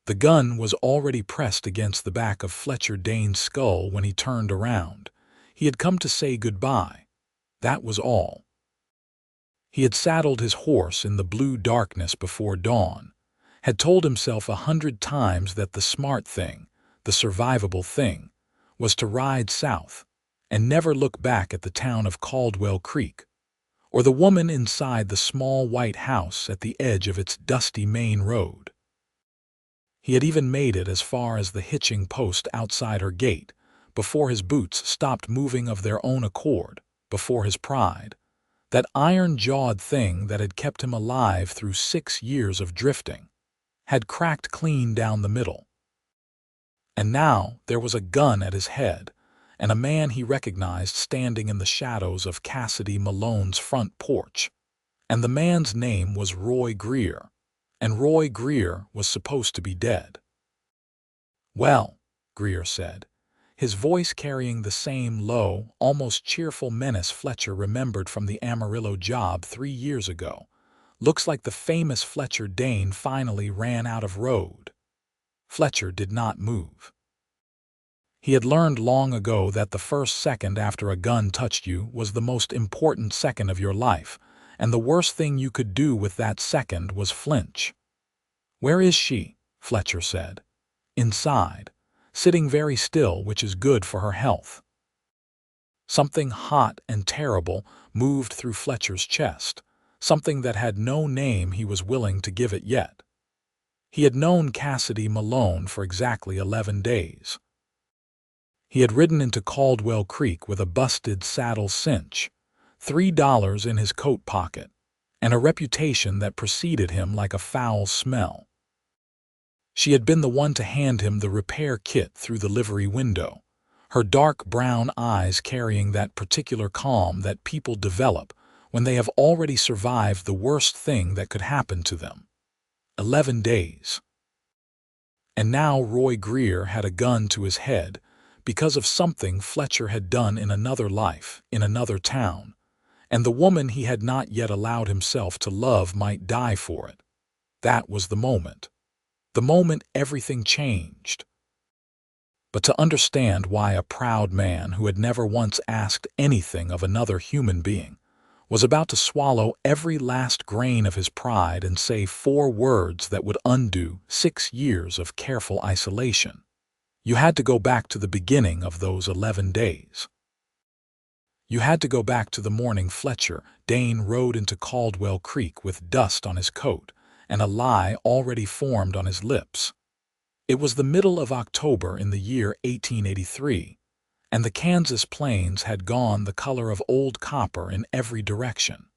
The gun was already pressed against the back of Fletcher Dane's skull when he turned around. He had come to say goodbye. That was all. He had saddled his horse in the blue darkness before dawn, had told himself 100 times that the smart thing, the survivable thing, was to ride south and never look back at the town of Caldwell Creek, or the woman inside the small white house at the edge of its dusty main road. He had even made it as far as the hitching post outside her gate, before his boots stopped moving of their own accord, before his pride, that iron-jawed thing that had kept him alive through 6 years of drifting, had cracked clean down the middle. And now there was a gun at his head, and a man he recognized standing in the shadows of Cassidy Malone's front porch. And the man's name was Roy Greer, and Roy Greer was supposed to be dead. "Well," Greer said, his voice carrying the same low, almost cheerful menace Fletcher remembered from the Amarillo job 3 years ago. "Looks like the famous Fletcher Dane finally ran out of road." Fletcher did not move. He had learned long ago that the first second after a gun touched you was the most important second of your life, and the worst thing you could do with that second was flinch. "Where is she?" Fletcher said. "Inside, sitting very still, which is good for her health." Something hot and terrible moved through Fletcher's chest, something that had no name he was willing to give it yet. He had known Cassidy Malone for exactly 11 days. He had ridden into Caldwell Creek with a busted saddle cinch, $3 in his coat pocket, and a reputation that preceded him like a foul smell. She had been the one to hand him the repair kit through the livery window, her dark brown eyes carrying that particular calm that people develop when they have already survived the worst thing that could happen to them. 11 days. And now Roy Greer had a gun to his head because of something Fletcher had done in another life, in another town, and the woman he had not yet allowed himself to love might die for it. That was the moment. The moment everything changed. But to understand why a proud man who had never once asked anything of another human being was about to swallow every last grain of his pride and say 4 words that would undo 6 years of careful isolation, you had to go back to the beginning of those 11 days. You had to go back to the morning Fletcher Dane rode into Caldwell Creek with dust on his coat and a lie already formed on his lips. It was the middle of October in the year 1883, and the Kansas plains had gone the color of old copper in every direction.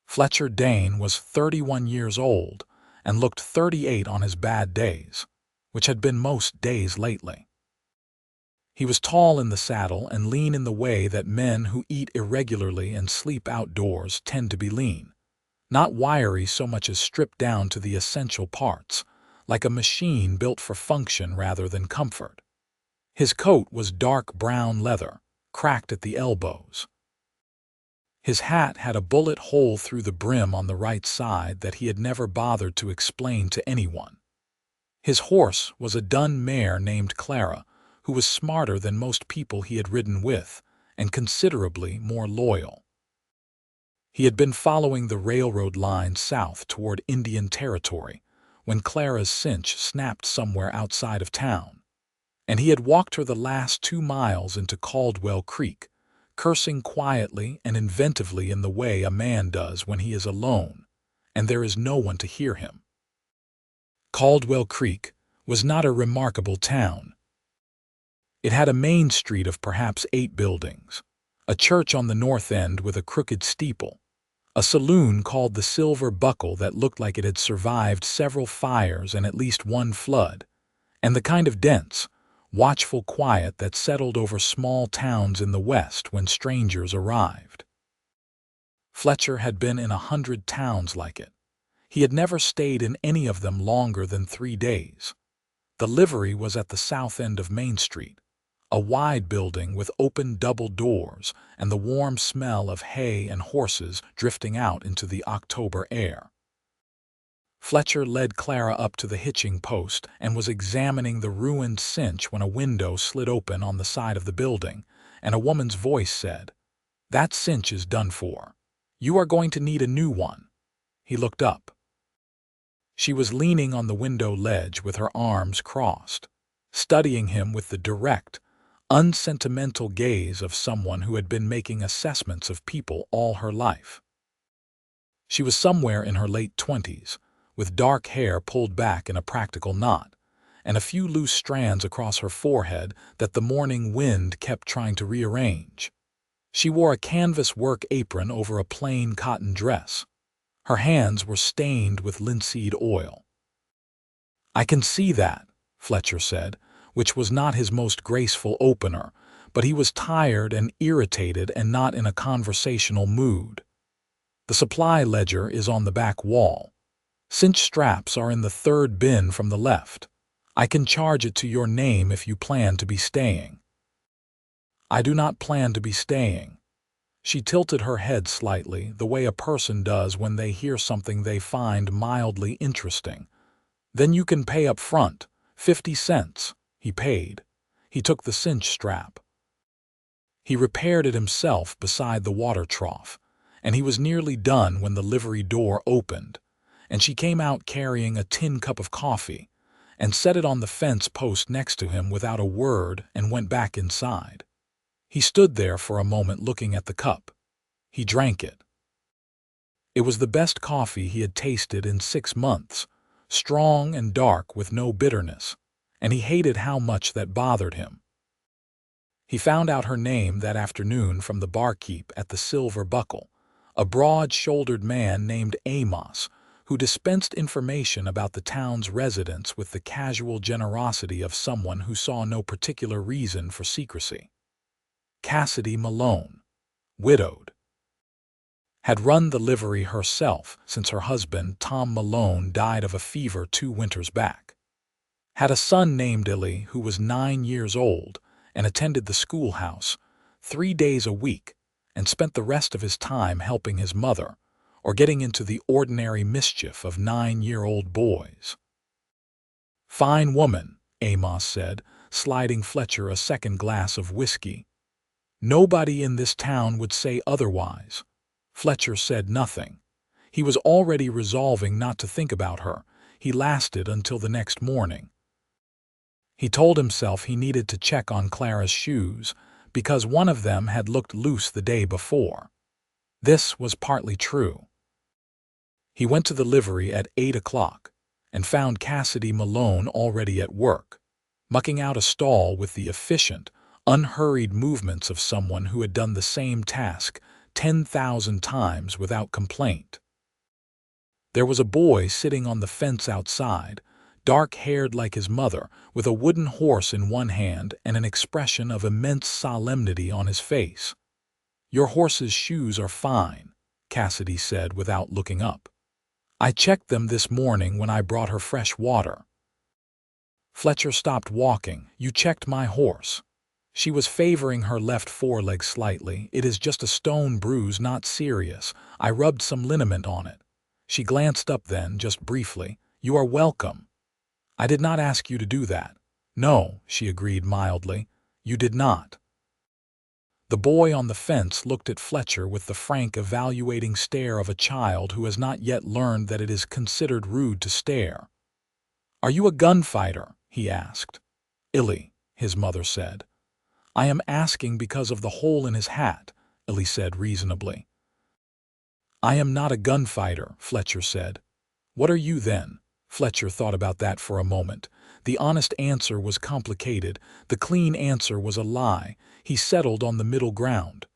Fletcher Dane was 31 years old and looked 38 on his bad days, which had been most days lately. He was tall in the saddle and lean in the way that men who eat irregularly and sleep outdoors tend to be lean, not wiry so much as stripped down to the essential parts, like a machine built for function rather than comfort. His coat was dark brown leather, cracked at the elbows. His hat had a bullet hole through the brim on the right side that he had never bothered to explain to anyone. His horse was a dun mare named Clara, who was smarter than most people he had ridden with and considerably more loyal. He had been following the railroad line south toward Indian Territory when Clara's cinch snapped somewhere outside of town, and he had walked her the last 2 miles into Caldwell Creek, cursing quietly and inventively in the way a man does when he is alone and there is no one to hear him. Caldwell Creek was not a remarkable town. It had a main street of perhaps 8 buildings, a church on the north end with a crooked steeple, a saloon called the Silver Buckle that looked like it had survived several fires and at least 1 flood, and the kind of dense, watchful quiet that settled over small towns in the West when strangers arrived. Fletcher had been in 100 towns like it. He had never stayed in any of them longer than 3 days. The livery was at the south end of Main Street, a wide building with open double doors and the warm smell of hay and horses drifting out into the October air. Fletcher led Clara up to the hitching post and was examining the ruined cinch when a window slid open on the side of the building, and a woman's voice said, "That cinch is done for. You are going to need a new one." He looked up. She was leaning on the window ledge with her arms crossed, studying him with the direct, unsentimental gaze of someone who had been making assessments of people all her life. She was somewhere in her late 20s, with dark hair pulled back in a practical knot, and a few loose strands across her forehead that the morning wind kept trying to rearrange. She wore a canvas work apron over a plain cotton dress. Her hands were stained with linseed oil. "I can see that," Fletcher said, which was not his most graceful opener, but he was tired and irritated and not in a conversational mood. "The supply ledger is on the back wall. Cinch straps are in the third bin from the left. I can charge it to your name if you plan to be staying." "I do not plan to be staying." She tilted her head slightly, the way a person does when they hear something they find mildly interesting. "Then you can pay up front, 50 cents. He paid. He took the cinch strap. He repaired it himself beside the water trough, and he was nearly done when the livery door opened, and she came out carrying a tin cup of coffee, and set it on the fence post next to him without a word and went back inside. He stood there for a moment looking at the cup. He drank it. It was the best coffee he had tasted in 6 months, strong and dark with no bitterness, and he hated how much that bothered him. He found out her name that afternoon from the barkeep at the Silver Buckle, a broad-shouldered man named Amos, who dispensed information about the town's residents with the casual generosity of someone who saw no particular reason for secrecy. Cassidy Malone, widowed, had run the livery herself since her husband, Tom Malone, died of a fever 2 winters back. Had a son named Illy who was 9 years old and attended the schoolhouse 3 days a week and spent the rest of his time helping his mother or getting into the ordinary mischief of 9-year-old boys. "Fine woman," Amos said, sliding Fletcher a second glass of whiskey. "Nobody in this town would say otherwise." Fletcher said nothing. He was already resolving not to think about her. He lasted until the next morning. He told himself he needed to check on Clara's shoes because one of them had looked loose the day before. This was partly true. He went to the livery at 8 o'clock and found Cassidy Malone already at work, mucking out a stall with the efficient, unhurried movements of someone who had done the same task 10,000 times without complaint. There was a boy sitting on the fence outside, dark-haired like his mother, with a wooden horse in one hand and an expression of immense solemnity on his face. "Your horse's shoes are fine," Cassidy said without looking up. "I checked them this morning when I brought her fresh water." Fletcher stopped walking. "You checked my horse." She was favoring her left foreleg slightly. "It is just a stone bruise, not serious. I rubbed some liniment on it." She glanced up then, just briefly. "You are welcome." "I did not ask you to do that." "No," she agreed mildly. "You did not." The boy on the fence looked at Fletcher with the frank, evaluating stare of a child who has not yet learned that it is considered rude to stare. "Are you a gunfighter?" he asked. "Illy," his mother said. "I am asking because of the hole in his hat," Illy said reasonably. "I am not a gunfighter," Fletcher said. "What are you then?" Fletcher thought about that for a moment. The honest answer was complicated. The clean answer was a lie. He settled on the middle ground.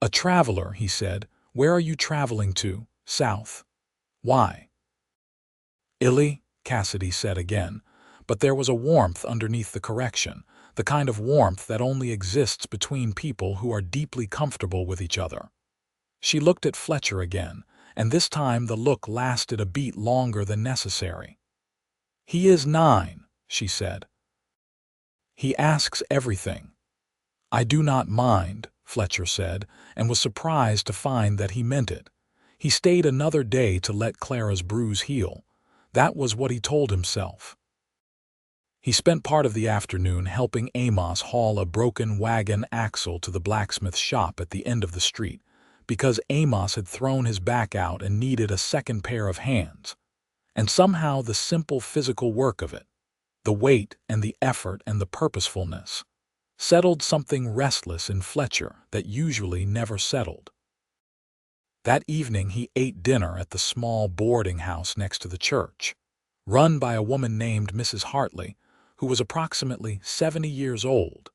"A traveler," he said. "Where are you traveling to?" "South." "Why?" "Illy," Cassidy said again, but there was a warmth underneath the correction, the kind of warmth that only exists between people who are deeply comfortable with each other. She looked at Fletcher again, and this time the look lasted a beat longer than necessary. "He is 9, she said. "He asks everything." "I do not mind," Fletcher said, and was surprised to find that he meant it. He stayed another day to let Clara's bruise heal. That was what he told himself. He spent part of the afternoon helping Amos haul a broken wagon axle to the blacksmith shop at the end of the street, because Amos had thrown his back out and needed a second pair of hands. And somehow the simple physical work of it, the weight and the effort and the purposefulness, settled something restless in Fletcher that usually never settled. That evening he ate dinner at the small boarding house next to the church, run by a woman named Mrs. Hartley, who was approximately 70 years old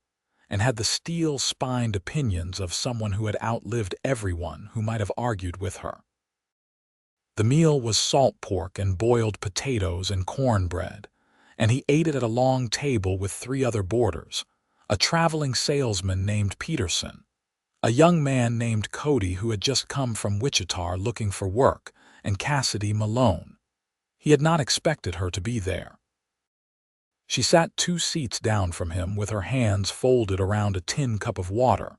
and had the steel-spined opinions of someone who had outlived everyone who might have argued with her. The meal was salt pork and boiled potatoes and cornbread, and he ate it at a long table with 3 other boarders, a traveling salesman named Peterson, a young man named Cody who had just come from Wichita looking for work, and Cassidy Malone. He had not expected her to be there. She sat 2 seats down from him with her hands folded around a tin cup of water,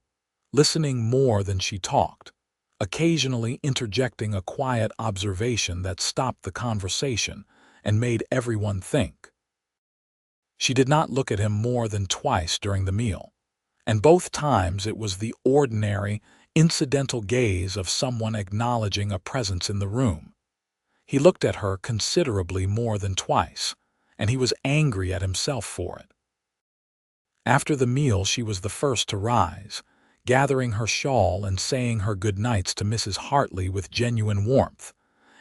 listening more than she talked, occasionally interjecting a quiet observation that stopped the conversation and made everyone think. She did not look at him more than twice during the meal, and both times it was the ordinary, incidental gaze of someone acknowledging a presence in the room. He looked at her considerably more than twice, and he was angry at himself for it. After the meal she was the first to rise, gathering her shawl and saying her good nights to Mrs. Hartley with genuine warmth,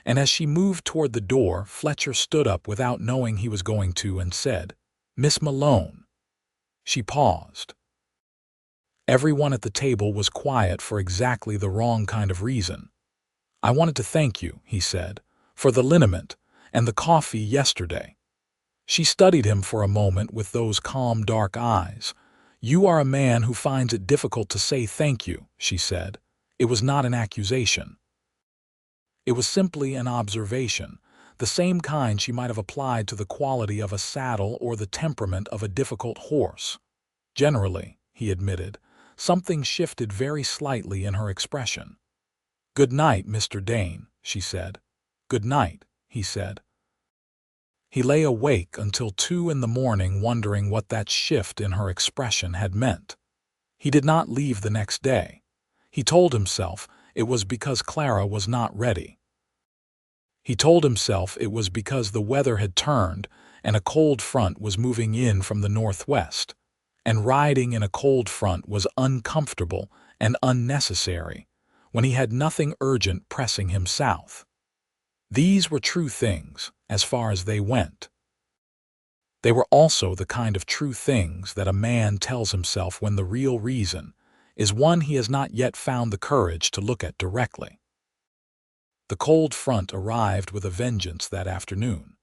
and as she moved toward the door, Fletcher stood up without knowing he was going to and said, "Miss Malone." She paused. Everyone at the table was quiet for exactly the wrong kind of reason. "I wanted to thank you," he said, "for the liniment and the coffee yesterday." She studied him for a moment with those calm, dark eyes. "You are a man who finds it difficult to say thank you," she said. It was not an accusation. It was simply an observation, the same kind she might have applied to the quality of a saddle or the temperament of a difficult horse. Generally, he admitted, something shifted very slightly in her expression. "Good night, Mr. Dane," she said. "Good night," he said. He lay awake until 2 in the morning wondering what that shift in her expression had meant. He did not leave the next day. He told himself it was because Clara was not ready. He told himself it was because the weather had turned and a cold front was moving in from the northwest, and riding in a cold front was uncomfortable and unnecessary when he had nothing urgent pressing him south. These were true things, as far as they went. They were also the kind of true things that a man tells himself when the real reason is one he has not yet found the courage to look at directly. The cold front arrived with a vengeance that afternoon,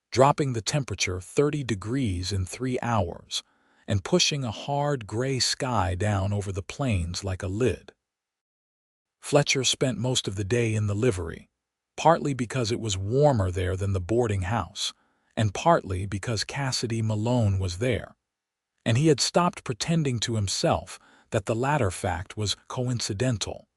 dropping the temperature 30 degrees in 3 hours and pushing a hard gray sky down over the plains like a lid. Fletcher spent most of the day in the livery, partly because it was warmer there than the boarding house, and partly because Cassidy Malone was there, and he had stopped pretending to himself that the latter fact was coincidental.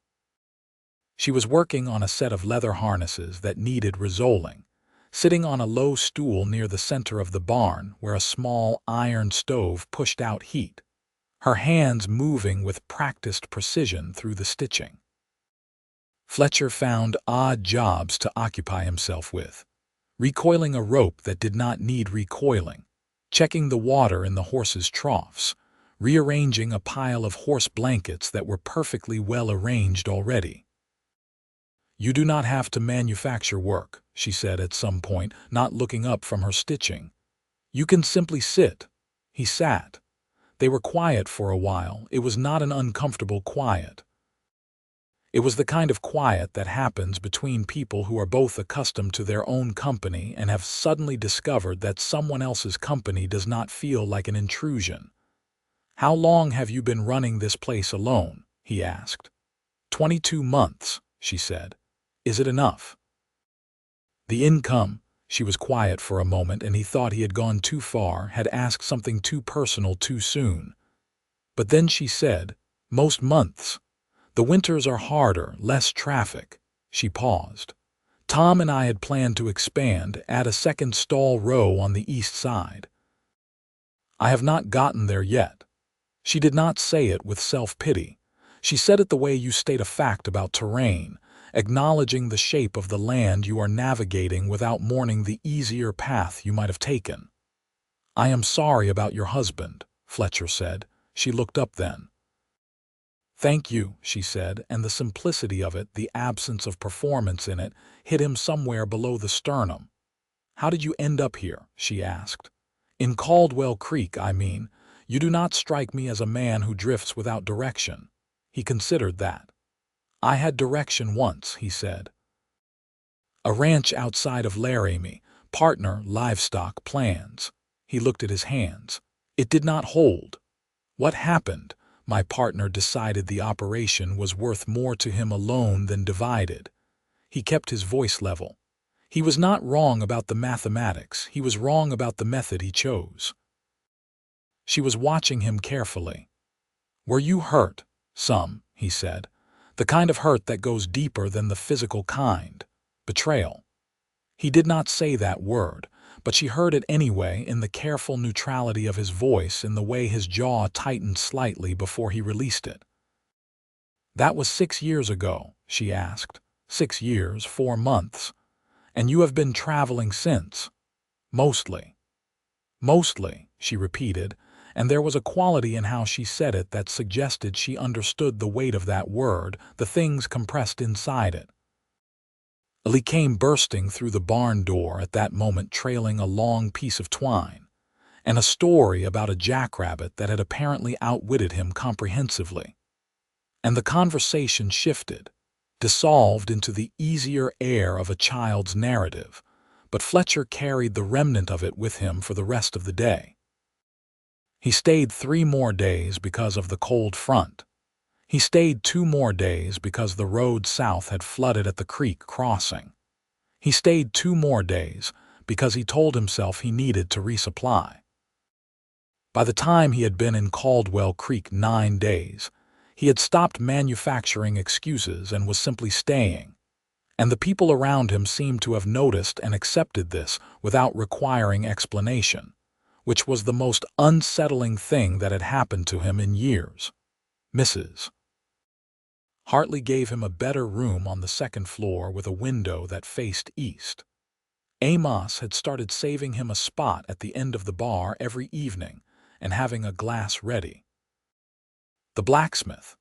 She was working on a set of leather harnesses that needed resoling, sitting on a low stool near the center of the barn where a small iron stove pushed out heat, her hands moving with practiced precision through the stitching. Fletcher found odd jobs to occupy himself with, recoiling a rope that did not need recoiling, checking the water in the horses' troughs, rearranging a pile of horse blankets that were perfectly well arranged already. "You do not have to manufacture work," she said at some point, not looking up from her stitching. "You can simply sit." He sat. They were quiet for a while. It was not an uncomfortable quiet. It was the kind of quiet that happens between people who are both accustomed to their own company and have suddenly discovered that someone else's company does not feel like an intrusion. "How long have you been running this place alone?" he asked. 22 months, she said. "Is it enough?" The income, she was quiet for a moment and he thought he had gone too far, had asked something too personal too soon. But then she said, "Most months. The winters are harder, less traffic." She paused. Tom and I had planned to expand, add a second stall row on the east side. I have not gotten there yet. She did not say it with self-pity. She said it the way you state a fact about terrain, acknowledging the shape of the land you are navigating without mourning the easier path you might have taken. I am sorry about your husband, Fletcher said. She looked up then. Thank you, she said, and the simplicity of it, the absence of performance in it, hit him somewhere below the sternum. How did you end up here? She asked. In Caldwell Creek, I mean. You do not strike me as a man who drifts without direction. He considered that. I had direction once, he said. A ranch outside of Laramie, partner, livestock, plans. He looked at his hands. It did not hold. What happened? My partner decided the operation was worth more to him alone than divided. He kept his voice level. He was not wrong about the mathematics, he was wrong about the method he chose. She was watching him carefully. Were you hurt? Some, he said. The kind of hurt that goes deeper than the physical kind. Betrayal. He did not say that word, but she heard it anyway in the careful neutrality of his voice, in the way his jaw tightened slightly before he released it. That was 6 years ago, she asked. 6 years, 4 months. And you have been traveling since? Mostly. Mostly, she repeated, and there was a quality in how she said it that suggested she understood the weight of that word, the things compressed inside it. Ellie came bursting through the barn door at that moment, trailing a long piece of twine, and a story about a jackrabbit that had apparently outwitted him comprehensively. And the conversation shifted, dissolved into the easier air of a child's narrative, but Fletcher carried the remnant of it with him for the rest of the day. He stayed 3 more days because of the cold front. He stayed 2 more days because the road south had flooded at the creek crossing. He stayed 2 more days because he told himself he needed to resupply. By the time he had been in Caldwell Creek 9 days, he had stopped manufacturing excuses and was simply staying. And the people around him seemed to have noticed and accepted this without requiring explanation, which was the most unsettling thing that had happened to him in years. Mrs. Hartley gave him a better room on the 2nd floor with a window that faced east. Amos had started saving him a spot at the end of the bar every evening and having a glass ready. The blacksmith,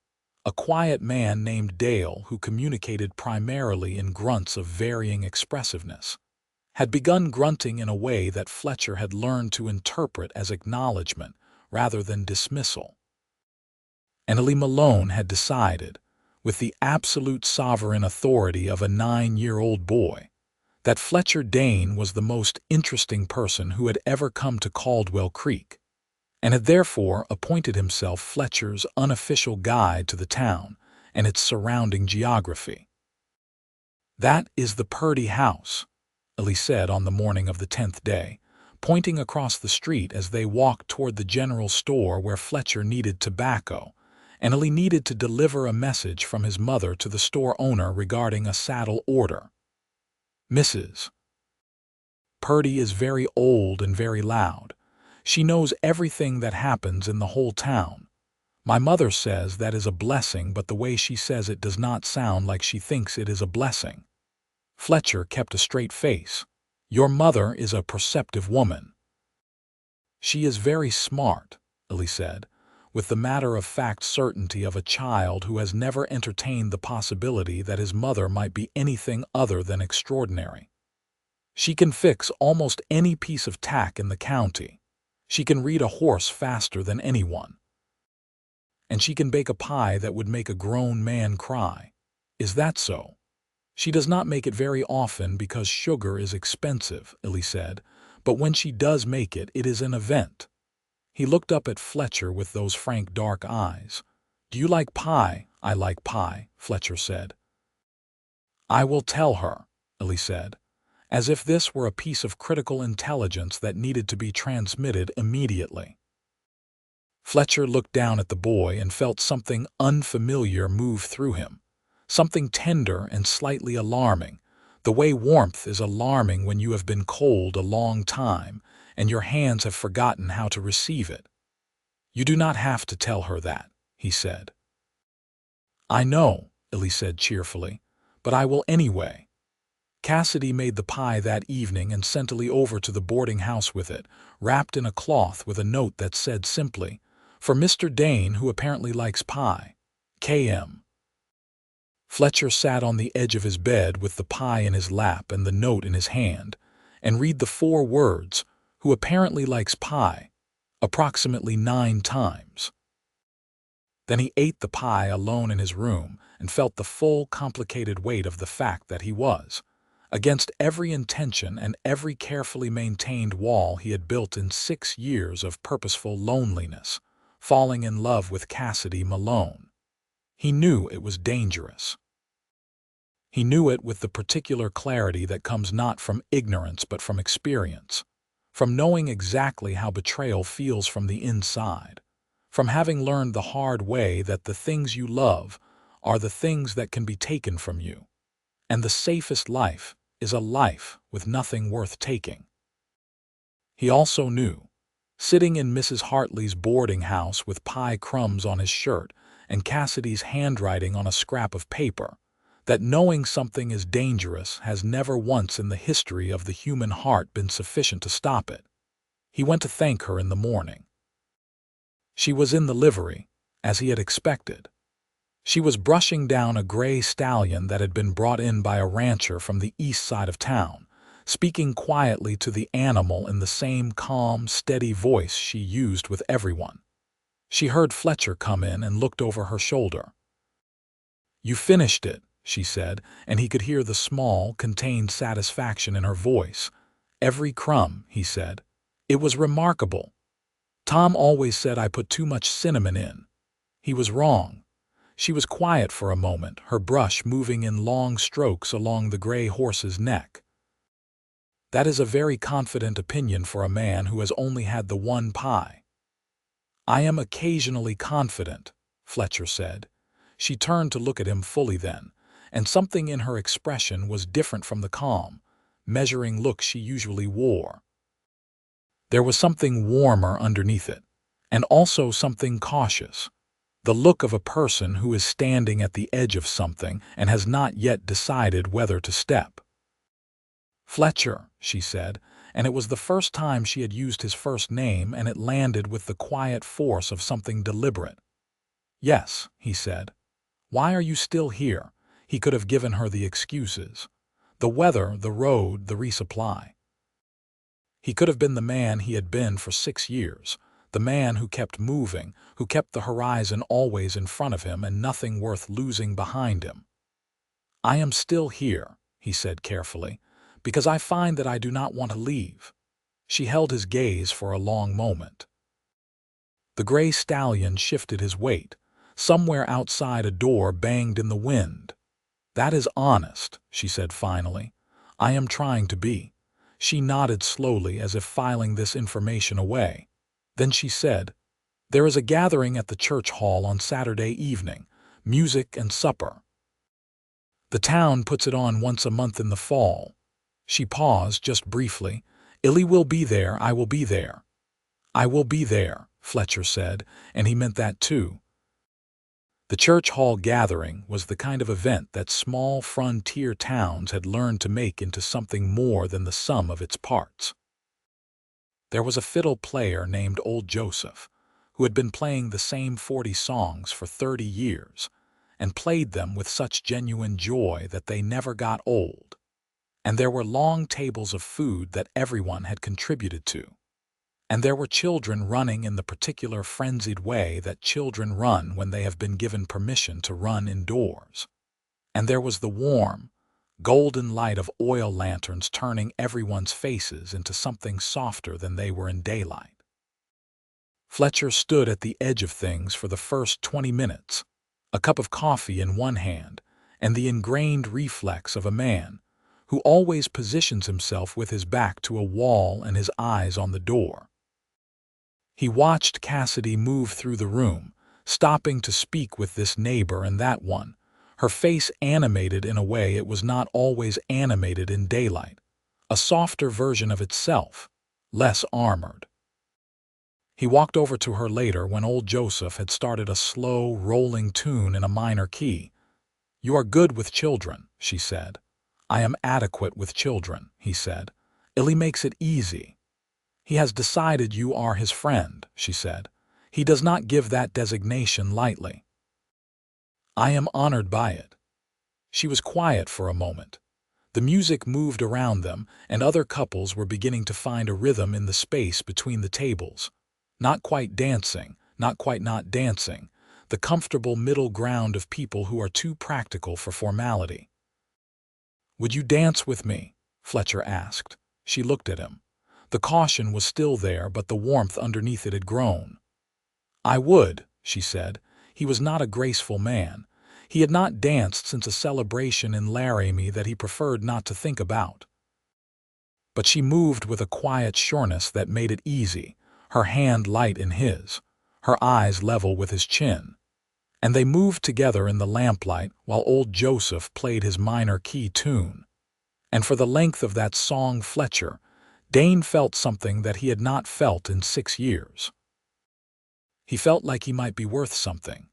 a quiet man named Dale who communicated primarily in grunts of varying expressiveness, had begun grunting in a way that Fletcher had learned to interpret as acknowledgement rather than dismissal. And Ellie Malone had decided, with the absolute sovereign authority of a 9-year-old boy, that Fletcher Dane was the most interesting person who had ever come to Caldwell Creek, and had therefore appointed himself Fletcher's unofficial guide to the town and its surrounding geography. "That is the Purdy house," Ellie said on the morning of the 10th day, pointing across the street as they walked toward the general store where Fletcher needed tobacco, and Ellie needed to deliver a message from his mother to the store owner regarding a saddle order. "Mrs. Purdy is very old and very loud. She knows everything that happens in the whole town. My mother says that is a blessing, but the way she says it does not sound like she thinks it is a blessing." Fletcher kept a straight face. "Your mother is a perceptive woman." "She is very smart," Ellie said, with the matter-of-fact certainty of a child who has never entertained the possibility that his mother might be anything other than extraordinary. "She can fix almost any piece of tack in the county. She can read a horse faster than anyone. And she can bake a pie that would make a grown man cry." "Is that so?" "She does not make it very often because sugar is expensive," Ellie said, "but when she does make it, it is an event." He looked up at Fletcher with those frank dark eyes. "Do you like pie?" "I like pie," Fletcher said. "I will tell her," Ellie said, as if this were a piece of critical intelligence that needed to be transmitted immediately. Fletcher looked down at the boy and felt something unfamiliar move through him, something tender and slightly alarming, The way warmth is alarming when you have been cold a long time and your hands have forgotten how to receive it. You do not have to tell her that, he said. I know, Illy said cheerfully, but I will anyway. Cassidy made the pie that evening and sent Illy over to the boarding house with it, wrapped in a cloth with a note that said simply, "For Mr. Dane, who apparently likes pie. K.M." Fletcher sat on the edge of his bed with the pie in his lap and the note in his hand, and read the 4 words, "who apparently likes pie," approximately 9 times. Then he ate the pie alone in his room and felt the full, complicated weight of the fact that he was, against every intention and every carefully maintained wall he had built in 6 years of purposeful loneliness, falling in love with Cassidy Malone. He knew it was dangerous. He knew it with the particular clarity that comes not from ignorance but from experience, from knowing exactly how betrayal feels from the inside, from having learned the hard way that the things you love are the things that can be taken from you, and the safest life is a life with nothing worth taking. He also knew, sitting in Mrs. Hartley's boarding house with pie crumbs on his shirt and Cassidy's handwriting on a scrap of paper, that knowing something is dangerous has never once in the history of the human heart been sufficient to stop it. He went to thank her in the morning. She was in the livery, as he had expected. She was brushing down a gray stallion that had been brought in by a rancher from the east side of town, speaking quietly to the animal in the same calm, steady voice she used with everyone. She heard Fletcher come in and looked over her shoulder. "You finished it," she said, and he could hear the small, contained satisfaction in her voice. "Every crumb," he said. "It was remarkable. Tom always said I put too much cinnamon in. He was wrong." She was quiet for a moment, her brush moving in long strokes along the gray horse's neck. "That is a very confident opinion for a man who has only had the one pie." "I am occasionally confident," Fletcher said. She turned to look at him fully then, and something in her expression was different from the calm, measuring look she usually wore. There was something warmer underneath it, and also something cautious. The look of a person who is standing at the edge of something and has not yet decided whether to step. "Fletcher," she said, and it was the first time she had used his first name, and it landed with the quiet force of something deliberate. "Yes," he said. "Why are you still here?" He could have given her the excuses. The weather, the road, the resupply. He could have been the man he had been for 6 years, the man who kept moving, who kept the horizon always in front of him and nothing worth losing behind him. "I am still here," he said carefully, "because I find that I do not want to leave." She held his gaze for a long moment. The gray stallion shifted his weight. Somewhere outside a door banged in the wind. "That is honest," she said finally. "I am trying to be." She nodded slowly as if filing this information away. Then she said, "There is a gathering at the church hall on Saturday evening, music and supper. The town puts it on once a month in the fall." She paused just briefly. "Illy will be there, I will be there." "I will be there," Fletcher said, and he meant that too. The church hall gathering was the kind of event that small frontier towns had learned to make into something more than the sum of its parts. There was a fiddle player named Old Joseph, who had been playing the same 40 songs for 30 years, and played them with such genuine joy that they never got old. And there were long tables of food that everyone had contributed to. And there were children running in the particular frenzied way that children run when they have been given permission to run indoors. And there was the warm, golden light of oil lanterns turning everyone's faces into something softer than they were in daylight. Fletcher stood at the edge of things for the first 20 minutes, a cup of coffee in one hand, and the ingrained reflex of a man who always positions himself with his back to a wall and his eyes on the door. He watched Cassidy move through the room, stopping to speak with this neighbor and that one, her face animated in a way it was not always animated in daylight, a softer version of itself, less armored. He walked over to her later when old Joseph had started a slow, rolling tune in a minor key. "You are good with children," she said. "I am adequate with children," he said. "Illy makes it easy." "He has decided you are his friend," she said. "He does not give that designation lightly." "I am honored by it." She was quiet for a moment. The music moved around them, and other couples were beginning to find a rhythm in the space between the tables. Not quite dancing, not quite not dancing, the comfortable middle ground of people who are too practical for formality. "Would you dance with me?" Fletcher asked. She looked at him. The caution was still there, but the warmth underneath it had grown. "I would," she said. He was not a graceful man. He had not danced since a celebration in Laramie that he preferred not to think about. But she moved with a quiet sureness that made it easy, her hand light in his, her eyes level with his chin. And they moved together in the lamplight while old Joseph played his minor key tune. And for the length of that song Fletcher, Dane felt something that he had not felt in 6 years. He felt like he might be worth something.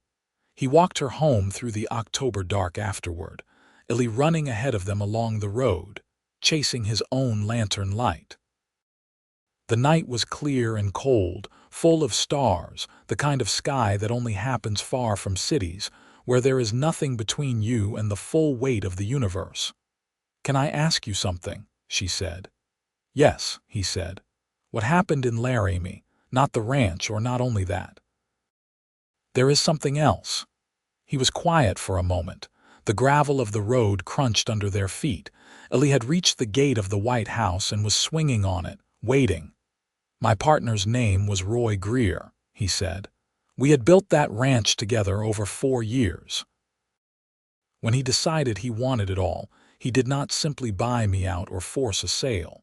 He walked her home through the October dark afterward, Illy running ahead of them along the road, chasing his own lantern light. The night was clear and cold, full of stars, the kind of sky that only happens far from cities, where there is nothing between you and the full weight of the universe. "Can I ask you something?" she said. "Yes," he said. "What happened in Laramie, not the ranch or not only that. There is something else." He was quiet for a moment. The gravel of the road crunched under their feet. Illy had reached the gate of the White House and was swinging on it, waiting. "My partner's name was Roy Greer," he said. "We had built that ranch together over 4 years. When he decided he wanted it all, he did not simply buy me out or force a sale.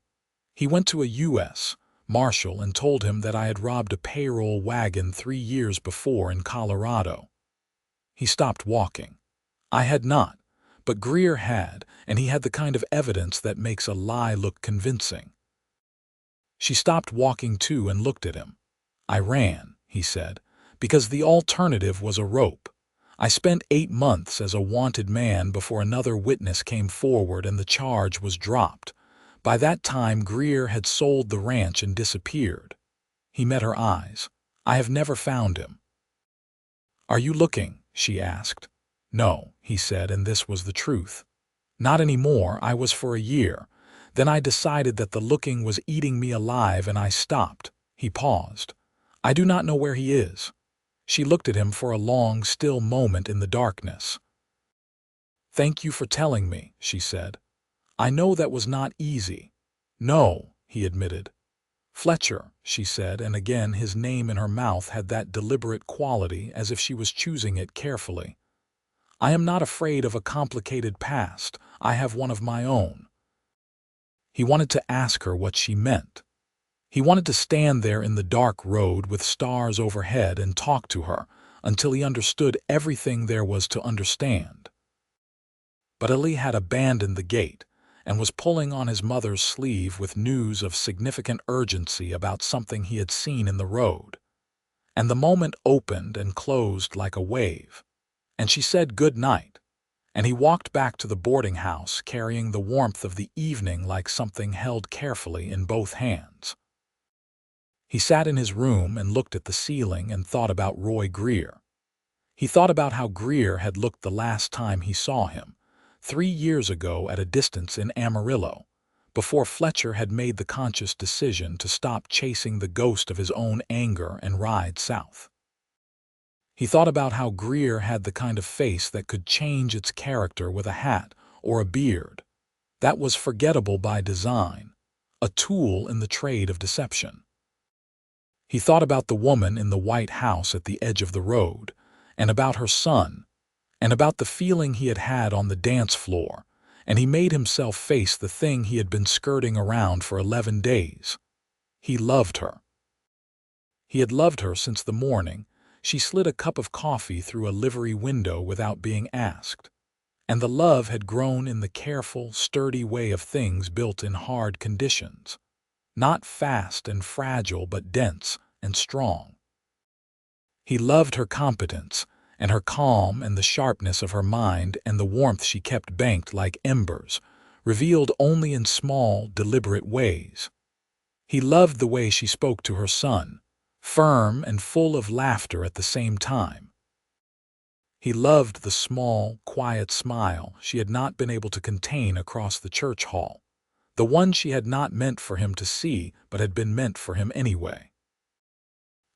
He went to a U.S. Marshal and told him that I had robbed a payroll wagon 3 years before in Colorado. He stopped walking. I had not, but Greer had, and he had the kind of evidence that makes a lie look convincing. She stopped walking too and looked at him. "I ran," he said, "because the alternative was a rope. I spent 8 months as a wanted man before another witness came forward and the charge was dropped. By that time Greer had sold the ranch and disappeared." He met her eyes. "I have never found him." "Are you looking?" she asked. "No," he said, and this was the truth. "Not anymore. I was for a year. Then I decided that the looking was eating me alive and I stopped." He paused. "I do not know where he is." She looked at him for a long, still moment in the darkness. "Thank you for telling me," she said. "I know that was not easy." "No," he admitted. "Fletcher," she said, and again his name in her mouth had that deliberate quality as if she was choosing it carefully. "I am not afraid of a complicated past. I have one of my own." He wanted to ask her what she meant. He wanted to stand there in the dark road with stars overhead and talk to her until he understood everything there was to understand. But Ali had abandoned the gate and was pulling on his mother's sleeve with news of significant urgency about something he had seen in the road. And the moment opened and closed like a wave, and she said good night, and he walked back to the boarding house carrying the warmth of the evening like something held carefully in both hands. He sat in his room and looked at the ceiling and thought about Roy Greer. He thought about how Greer had looked the last time he saw him, 3 years ago at a distance in Amarillo, before Fletcher had made the conscious decision to stop chasing the ghost of his own anger and ride south. He thought about how Greer had the kind of face that could change its character with a hat or a beard. That was forgettable by design, a tool in the trade of deception. He thought about the woman in the White House at the edge of the road, and about her son, and about the feeling he had had on the dance floor, and he made himself face the thing he had been skirting around for 11 days. He loved her. He had loved her since the morning she slid a cup of coffee through a livery window without being asked. And the love had grown in the careful, sturdy way of things built in hard conditions. Not fast and fragile, but dense and strong. He loved her competence, and her calm, and the sharpness of her mind, and the warmth she kept banked like embers, revealed only in small, deliberate ways. He loved the way she spoke to her son, firm and full of laughter at the same time. He loved the small, quiet smile she had not been able to contain across the church hall, the one she had not meant for him to see but had been meant for him anyway.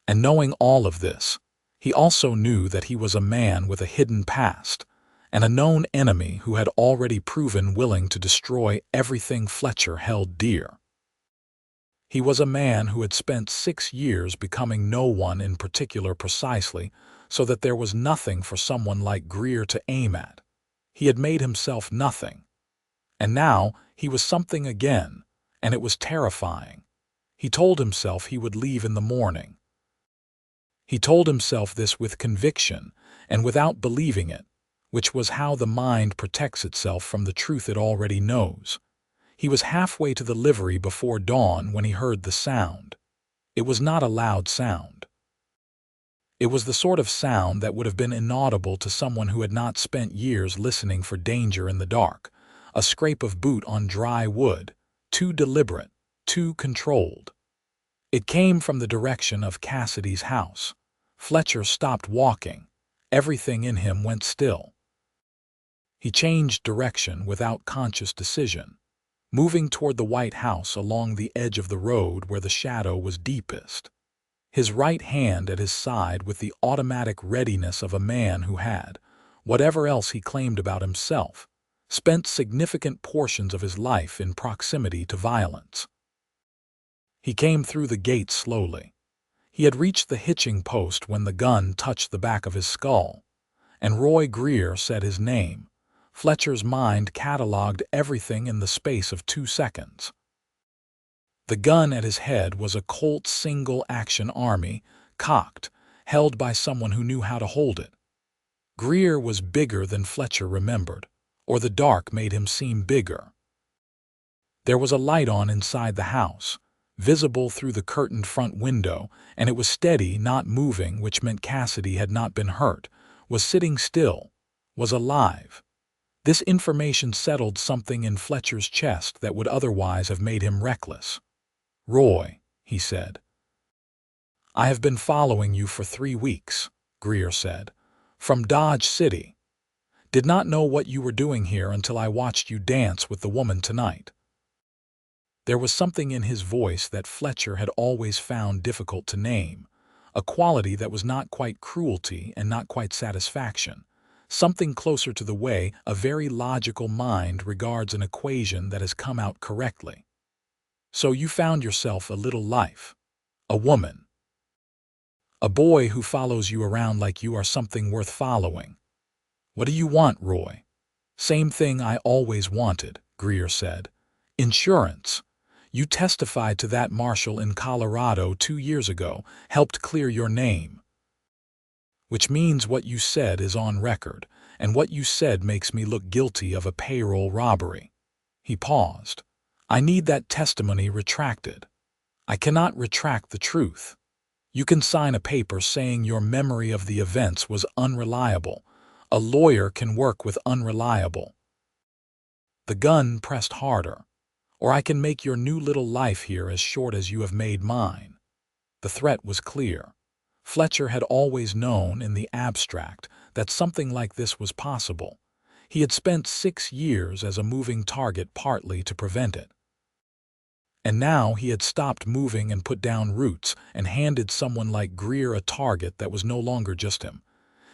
And knowing all of this, he also knew that he was a man with a hidden past, and a known enemy who had already proven willing to destroy everything Fletcher held dear. He was a man who had spent 6 years becoming no one in particular precisely, so that there was nothing for someone like Greer to aim at. He had made himself nothing. And now he was something again, and it was terrifying. He told himself he would leave in the morning. He told himself this with conviction and without believing it, which was how the mind protects itself from the truth it already knows. He was halfway to the livery before dawn when he heard the sound. It was not a loud sound. It was the sort of sound that would have been inaudible to someone who had not spent years listening for danger in the dark, a scrape of boot on dry wood, too deliberate, too controlled. It came from the direction of Cassidy's house. Fletcher stopped walking. Everything in him went still. He changed direction without conscious decision, moving toward the white house along the edge of the road where the shadow was deepest. His right hand at his side with the automatic readiness of a man who had, whatever else he claimed about himself, spent significant portions of his life in proximity to violence. He came through the gate slowly. He had reached the hitching post when the gun touched the back of his skull, and Roy Greer said his name. Fletcher's mind catalogued everything in the space of 2 seconds. The gun at his head was a Colt single-action Army, cocked, held by someone who knew how to hold it. Greer was bigger than Fletcher remembered, or the dark made him seem bigger. There was a light on inside the house, visible through the curtained front window, and it was steady, not moving, which meant Cassidy had not been hurt, was sitting still, was alive. This information settled something in Fletcher's chest that would otherwise have made him reckless. "Roy," he said. "I have been following you for 3 weeks," Greer said. "From Dodge City. Did not know what you were doing here until I watched you dance with the woman tonight." There was something in his voice that Fletcher had always found difficult to name, a quality that was not quite cruelty and not quite satisfaction, something closer to the way a very logical mind regards an equation that has come out correctly. "So you found yourself a little life, a woman. A boy who follows you around like you are something worth following. What do you want, Roy?" "Same thing I always wanted," Greer said. "Insurance. You testified to that marshal in Colorado 2 years ago, helped clear your name. Which means what you said is on record, and what you said makes me look guilty of a payroll robbery." He paused. "I need that testimony retracted." "I cannot retract the truth. You can sign a paper saying your memory of the events was unreliable. A lawyer can work with unreliable." The gun pressed harder. "Or I can make your new little life here as short as you have made mine." The threat was clear. Fletcher had always known in the abstract that something like this was possible. He had spent 6 years as a moving target partly to prevent it. And now he had stopped moving and put down roots and handed someone like Greer a target that was no longer just him.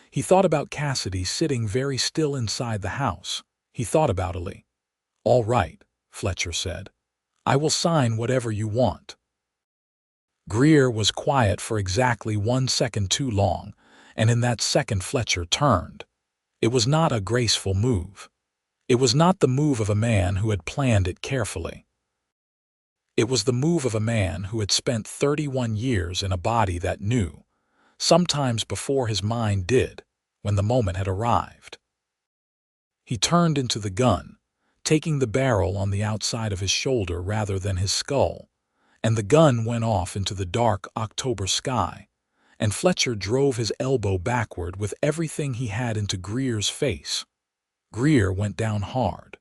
He thought about Cassidy sitting very still inside the house. He thought about Ali. "All right," Fletcher said. "I will sign whatever you want." Greer was quiet for exactly 1 second too long, and in that second Fletcher turned. It was not a graceful move. It was not the move of a man who had planned it carefully. It was the move of a man who had spent 31 years in a body that knew, sometimes before his mind did, when the moment had arrived. He turned into the gun, taking the barrel on the outside of his shoulder rather than his skull, and the gun went off into the dark October sky, and Fletcher drove his elbow backward with everything he had into Greer's face. Greer went down hard.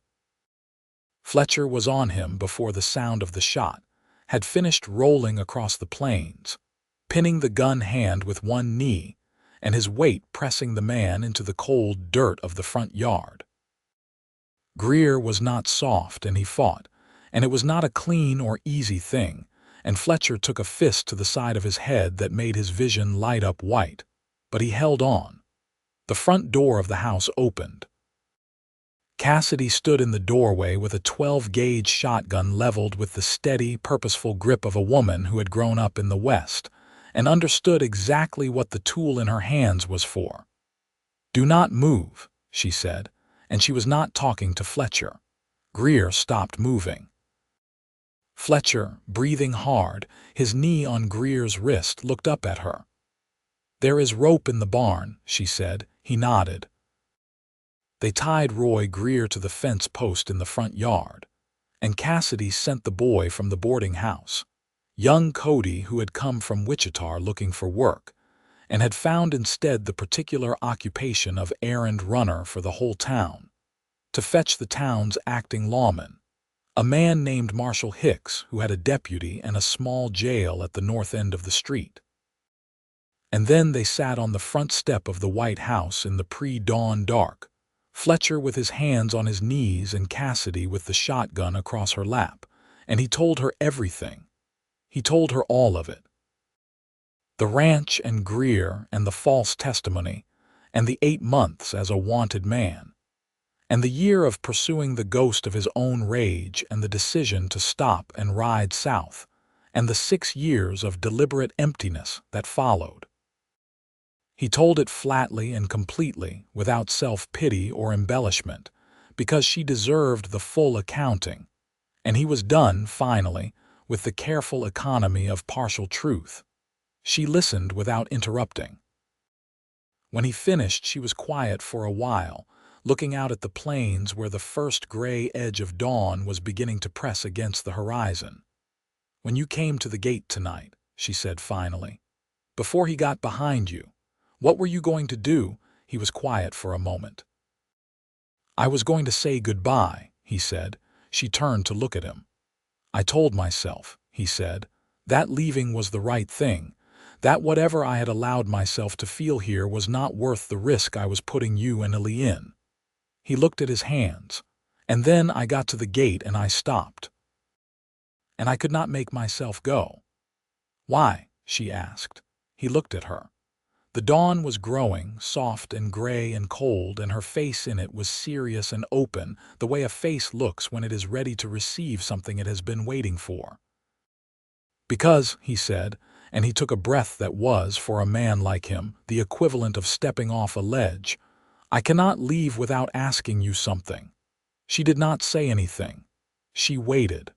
Fletcher was on him before the sound of the shot, had finished rolling across the plains, pinning the gun hand with one knee, and his weight pressing the man into the cold dirt of the front yard. Greer was not soft, and he fought, and it was not a clean or easy thing, and Fletcher took a fist to the side of his head that made his vision light up white, but he held on. The front door of the house opened. Cassidy stood in the doorway with a 12-gauge shotgun leveled with the steady, purposeful grip of a woman who had grown up in the West and understood exactly what the tool in her hands was for. "Do not move," she said, and she was not talking to Fletcher. Greer stopped moving. Fletcher, breathing hard, his knee on Greer's wrist, looked up at her. "There is rope in the barn," she said. He nodded. They tied Roy Greer to the fence post in the front yard, and Cassidy sent the boy from the boarding house, young Cody, who had come from Wichita looking for work, and had found instead the particular occupation of errand runner for the whole town, to fetch the town's acting lawman, a man named Marshall Hicks, who had a deputy and a small jail at the north end of the street. And then they sat on the front step of the White House in the pre-dawn dark, Fletcher with his hands on his knees and Cassidy with the shotgun across her lap, and he told her everything. He told her all of it. The ranch and Greer and the false testimony, and the 8 months as a wanted man, and the year of pursuing the ghost of his own rage and the decision to stop and ride south, and the 6 years of deliberate emptiness that followed. He told it flatly and completely, without self-pity or embellishment, because she deserved the full accounting, and he was done, finally, with the careful economy of partial truth. She listened without interrupting. When he finished, she was quiet for a while, looking out at the plains where the first gray edge of dawn was beginning to press against the horizon. "When you came to the gate tonight," she said finally, "before he got behind you, what were you going to do?" He was quiet for a moment. "I was going to say goodbye," he said. She turned to look at him. "I told myself," he said, "that leaving was the right thing, that whatever I had allowed myself to feel here was not worth the risk I was putting you and Ellie in." He looked at his hands. "And then I got to the gate and I stopped. And I could not make myself go." "Why?" she asked. He looked at her. The dawn was growing, soft and gray and cold, and her face in it was serious and open, the way a face looks when it is ready to receive something it has been waiting for. "Because," he said, and he took a breath that was, for a man like him, the equivalent of stepping off a ledge, "I cannot leave without asking you something." She did not say anything. She waited.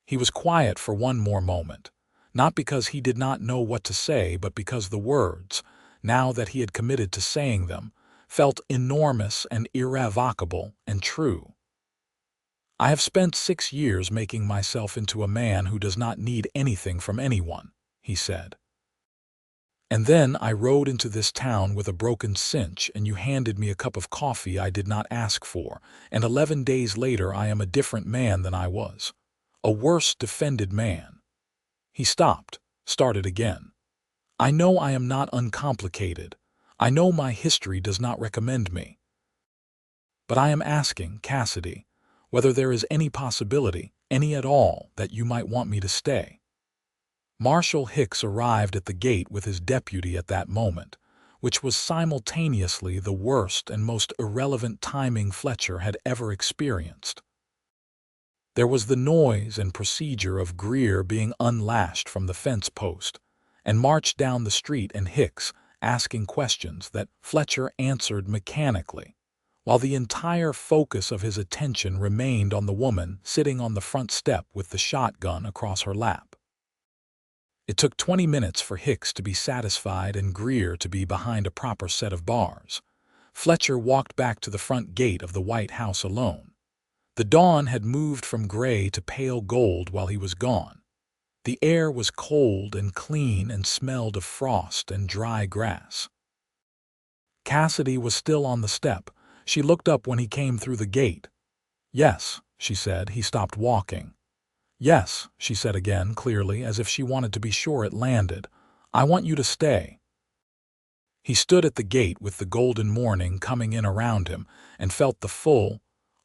He was quiet for one more moment, not because he did not know what to say, but because the words, now that he had committed to saying them, felt enormous and irrevocable and true. "I have spent 6 years making myself into a man who does not need anything from anyone," he said. "And then I rode into this town with a broken cinch, and you handed me a cup of coffee I did not ask for, and 11 days later I am a different man than I was. A worse defended man." He stopped, started again. "I know I am not uncomplicated. I know my history does not recommend me. But I am asking, Cassidy, whether there is any possibility, any at all, that you might want me to stay." Marshall Hicks arrived at the gate with his deputy at that moment, which was simultaneously the worst and most irrelevant timing Fletcher had ever experienced. There was the noise and procedure of Greer being unlashed from the fence post and marched down the street, and Hicks asking questions that Fletcher answered mechanically, while the entire focus of his attention remained on the woman sitting on the front step with the shotgun across her lap. It took 20 minutes for Hicks to be satisfied and Greer to be behind a proper set of bars. Fletcher walked back to the front gate of the White House alone. The dawn had moved from gray to pale gold while he was gone. The air was cold and clean and smelled of frost and dry grass. Cassidy was still on the step. She looked up when he came through the gate. "Yes," she said. He stopped walking. "Yes," she said again, clearly, as if she wanted to be sure it landed. "I want you to stay." He stood at the gate with the golden morning coming in around him and felt the full,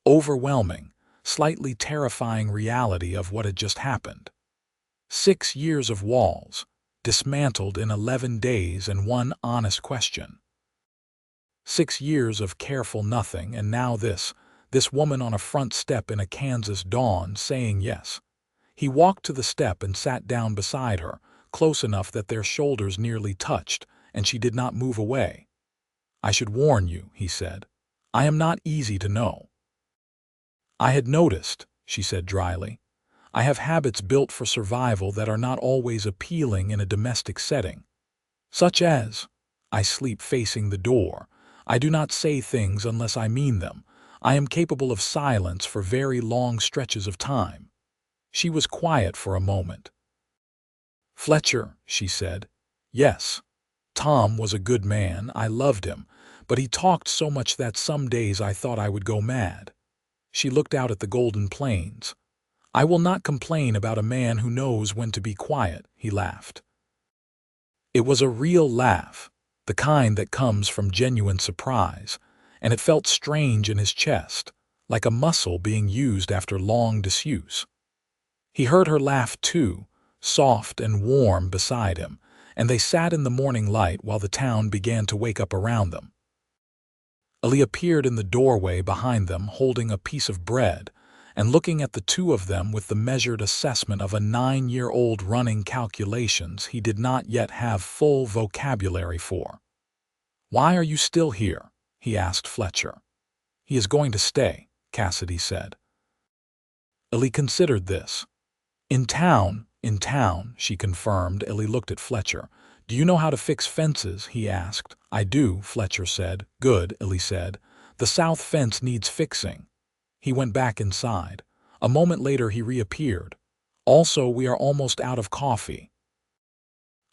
overwhelming, slightly terrifying reality of what had just happened. 6 years of walls, dismantled in 11 days and one honest question. 6 years of careful nothing, and now this woman on a front step in a Kansas dawn saying yes. He walked to the step and sat down beside her, close enough that their shoulders nearly touched, and she did not move away. "I should warn you," he said. "I am not easy to know." "I had noticed," she said dryly. "I have habits built for survival that are not always appealing in a domestic setting. Such as, I sleep facing the door. I do not say things unless I mean them. I am capable of silence for very long stretches of time." She was quiet for a moment. "Fletcher," she said. "Yes. Tom was a good man. I loved him. But he talked so much that some days I thought I would go mad." She looked out at the golden plains. "I will not complain about a man who knows when to be quiet," he laughed. It was a real laugh, the kind that comes from genuine surprise, and it felt strange in his chest, like a muscle being used after long disuse. He heard her laugh too, soft and warm beside him, and they sat in the morning light while the town began to wake up around them. Ali appeared in the doorway behind them holding a piece of bread and looking at the two of them with the measured assessment of a 9-year-old running calculations he did not yet have full vocabulary for. "Why are you still here?" he asked Fletcher. "He is going to stay," Cassidy said. Ali considered this. In town, she confirmed. Ali looked at Fletcher. "Do you know how to fix fences?" he asked. "I do," Fletcher said. "Good," Ali said. "The south fence needs fixing." He went back inside. A moment later he reappeared. "Also, we are almost out of coffee."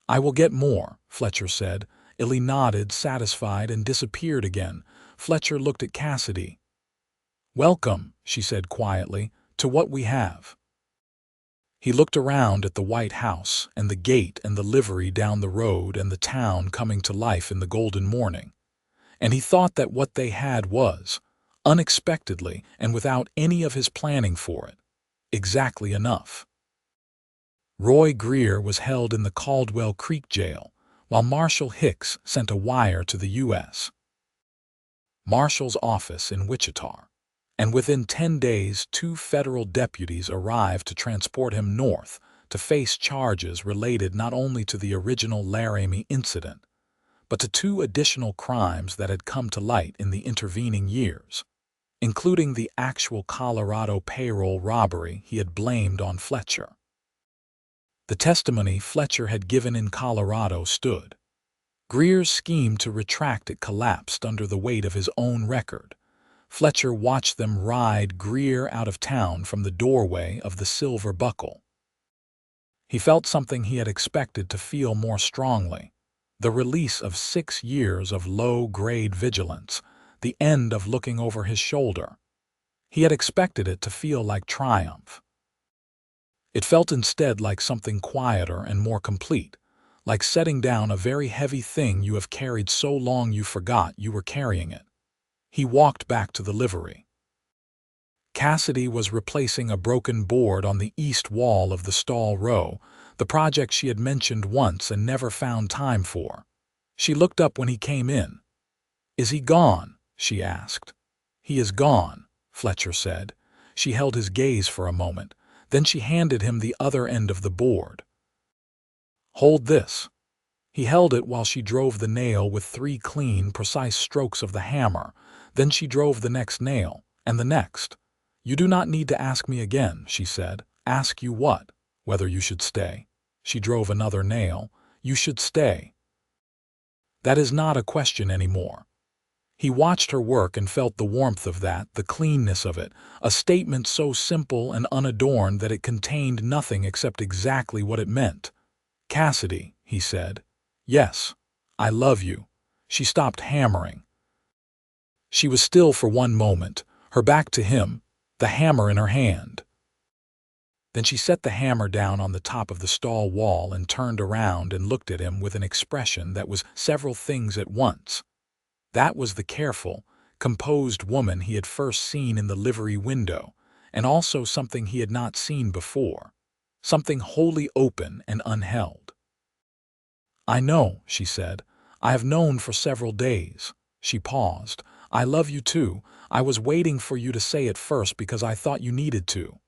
"I will get more," Fletcher said. Ali nodded, satisfied, and disappeared again. Fletcher looked at Cassidy. "Welcome," she said quietly, "to what we have." He looked around at the White House and the gate and the livery down the road and the town coming to life in the golden morning, and he thought that what they had was, unexpectedly and without any of his planning for it, exactly enough. Roy Greer was held in the Caldwell Creek jail, while Marshal Hicks sent a wire to the U.S. Marshal's office in Wichita, and within 10 days 2 federal deputies arrived to transport him north to face charges related not only to the original Laramie incident, but to 2 additional crimes that had come to light in the intervening years, including the actual Colorado payroll robbery he had blamed on Fletcher. The testimony Fletcher had given in Colorado stood. Greer's scheme to retract it collapsed under the weight of his own record. Fletcher watched them ride Greer out of town from the doorway of the Silver Buckle. He felt something he had expected to feel more strongly, the release of 6 years of low-grade vigilance, the end of looking over his shoulder. He had expected it to feel like triumph. It felt instead like something quieter and more complete, like setting down a very heavy thing you have carried so long you forgot you were carrying it. He walked back to the livery. Cassidy was replacing a broken board on the east wall of the stall row, the project she had mentioned once and never found time for. She looked up when he came in. "Is he gone?" she asked. "He is gone," Fletcher said. She held his gaze for a moment. Then she handed him the other end of the board. "Hold this." He held it while she drove the nail with 3 clean, precise strokes of the hammer. Then she drove the next nail, and the next. "You do not need to ask me again," she said. "Ask you what? Whether you should stay." She drove another nail. "You should stay. That is not a question anymore." He watched her work and felt the warmth of that, the cleanness of it, a statement so simple and unadorned that it contained nothing except exactly what it meant. "Cassidy," he said. "Yes, I love you." She stopped hammering. She was still for one moment, her back to him, the hammer in her hand. Then she set the hammer down on the top of the stall wall and turned around and looked at him with an expression that was several things at once. That was the careful, composed woman he had first seen in the livery window, and also something he had not seen before, something wholly open and unheld. "I know," she said. "I have known for several days." She paused. "I love you too. I was waiting for you to say it first because I thought you needed to."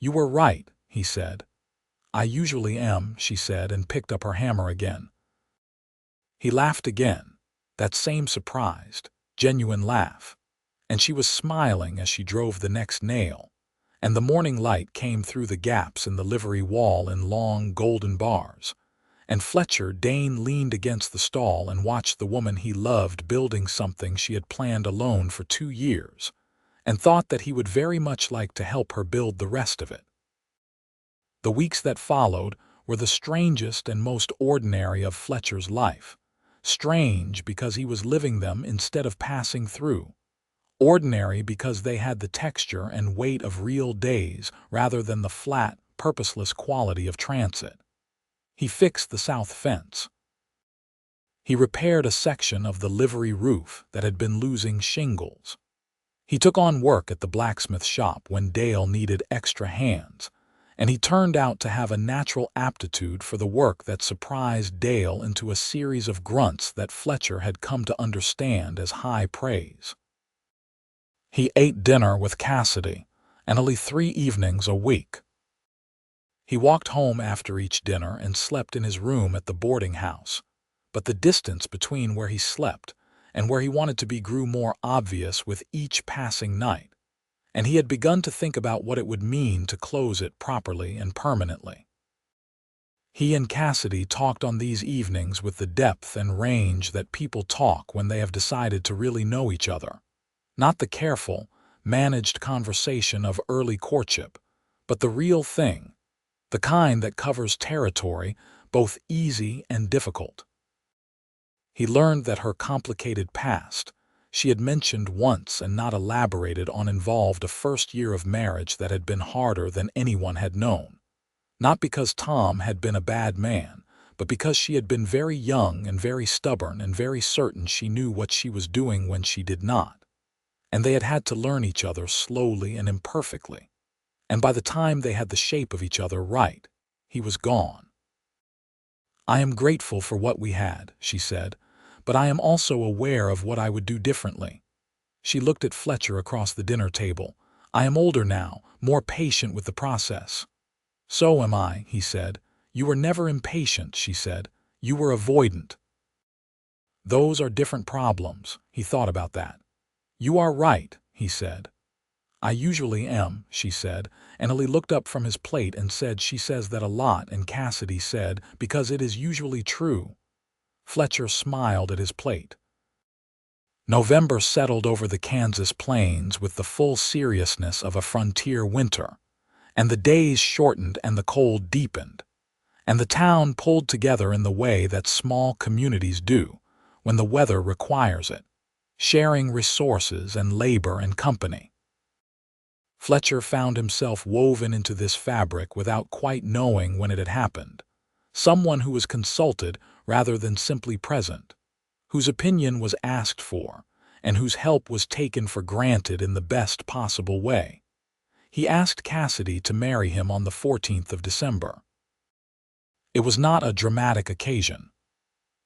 "You were right," he said. "I usually am," she said, and picked up her hammer again. He laughed again, that same surprised, genuine laugh, and she was smiling as she drove the next nail, and the morning light came through the gaps in the livery wall in long golden bars, and Fletcher Dane leaned against the stall and watched the woman he loved building something she had planned alone for 2 years, and thought that he would very much like to help her build the rest of it. The weeks that followed were the strangest and most ordinary of Fletcher's life. Strange because he was living them instead of passing through. Ordinary because they had the texture and weight of real days rather than the flat, purposeless quality of transit. He fixed the south fence. He repaired a section of the livery roof that had been losing shingles. He took on work at the blacksmith shop when Dale needed extra hands, and he turned out to have a natural aptitude for the work that surprised Dale into a series of grunts that Fletcher had come to understand as high praise. He ate dinner with Cassidy, and only 3 evenings a week. He walked home after each dinner and slept in his room at the boarding house, but the distance between where he slept and where he wanted to be grew more obvious with each passing night, and he had begun to think about what it would mean to close it properly and permanently. He and Cassidy talked on these evenings with the depth and range that people talk when they have decided to really know each other. Not the careful, managed conversation of early courtship, but the real thing, the kind that covers territory, both easy and difficult. He learned that her complicated past, she had mentioned once and not elaborated on, involved a first year of marriage that had been harder than anyone had known. Not because Tom had been a bad man, but because she had been very young and very stubborn and very certain she knew what she was doing when she did not. And they had had to learn each other slowly and imperfectly. And by the time they had the shape of each other right, he was gone. "I am grateful for what we had," she said, "but I am also aware of what I would do differently." She looked at Fletcher across the dinner table. "I am older now, more patient with the process." "So am I," he said. "You were never impatient," she said. "You were avoidant." "Those are different problems." He thought about that. "You are right," he said. "I usually am," she said, and Ellie looked up from his plate and said, "She says that a lot," and Cassidy said, "Because it is usually true." Fletcher smiled at his plate. November settled over the Kansas plains with the full seriousness of a frontier winter, and the days shortened and the cold deepened, and the town pulled together in the way that small communities do when the weather requires it, sharing resources and labor and company. Fletcher found himself woven into this fabric without quite knowing when it had happened. Someone who was consulted rather than simply present, whose opinion was asked for, and whose help was taken for granted in the best possible way. He asked Cassidy to marry him on the 14th of December. It was not a dramatic occasion.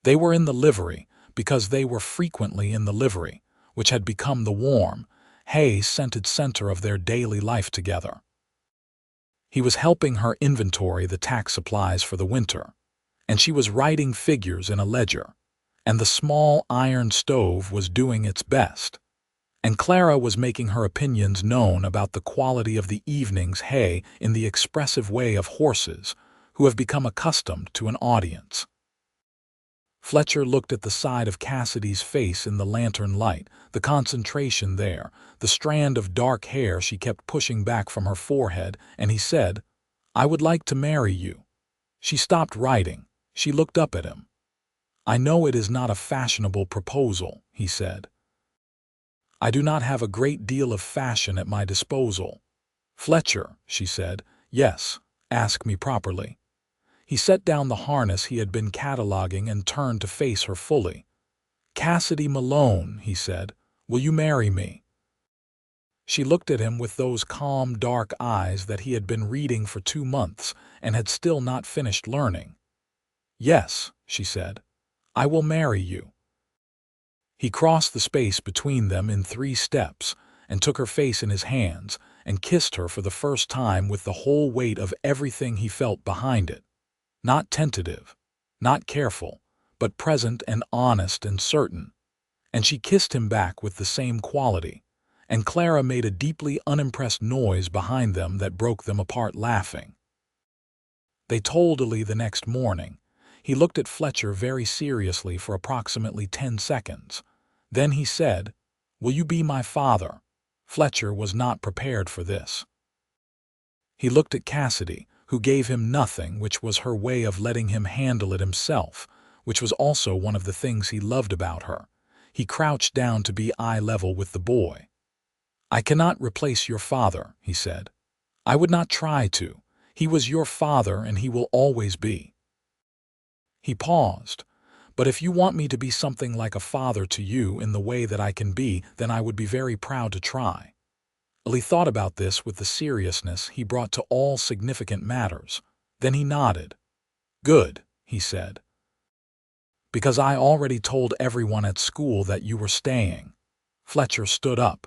They were in the livery because they were frequently in the livery, which had become the warm, hay-scented center of their daily life together. He was helping her inventory the tax supplies for the winter, and she was writing figures in a ledger, and the small iron stove was doing its best, and Clara was making her opinions known about the quality of the evening's hay in the expressive way of horses who have become accustomed to an audience. Fletcher looked at the side of Cassidy's face in the lantern light, the concentration there, the strand of dark hair she kept pushing back from her forehead, and he said, "I would like to marry you." She stopped writing. She looked up at him. "I know it is not a fashionable proposal," he said. "I do not have a great deal of fashion at my disposal." "Fletcher," she said. "Yes, ask me properly." He set down the harness he had been cataloging and turned to face her fully. "Cassidy Malone," he said, "will you marry me?" She looked at him with those calm, dark eyes that he had been reading for 2 months and had still not finished learning. "Yes," she said, "I will marry you." He crossed the space between them in 3 steps and took her face in his hands and kissed her for the first time with the whole weight of everything he felt behind it. Not tentative, not careful, but present and honest and certain. And she kissed him back with the same quality, and Clara made a deeply unimpressed noise behind them that broke them apart laughing. They told Ely the next morning. He looked at Fletcher very seriously for approximately 10 seconds. Then he said, "Will you be my father?" Fletcher was not prepared for this. He looked at Cassidy, who gave him nothing, which was her way of letting him handle it himself, which was also one of the things he loved about her. He crouched down to be eye level with the boy. "I cannot replace your father," he said. "I would not try to. He was your father and he will always be." He paused. "But if you want me to be something like a father to you in the way that I can be, then I would be very proud to try." Ely thought about this with the seriousness he brought to all significant matters. Then he nodded. "Good," he said. "Because I already told everyone at school that you were staying." Fletcher stood up.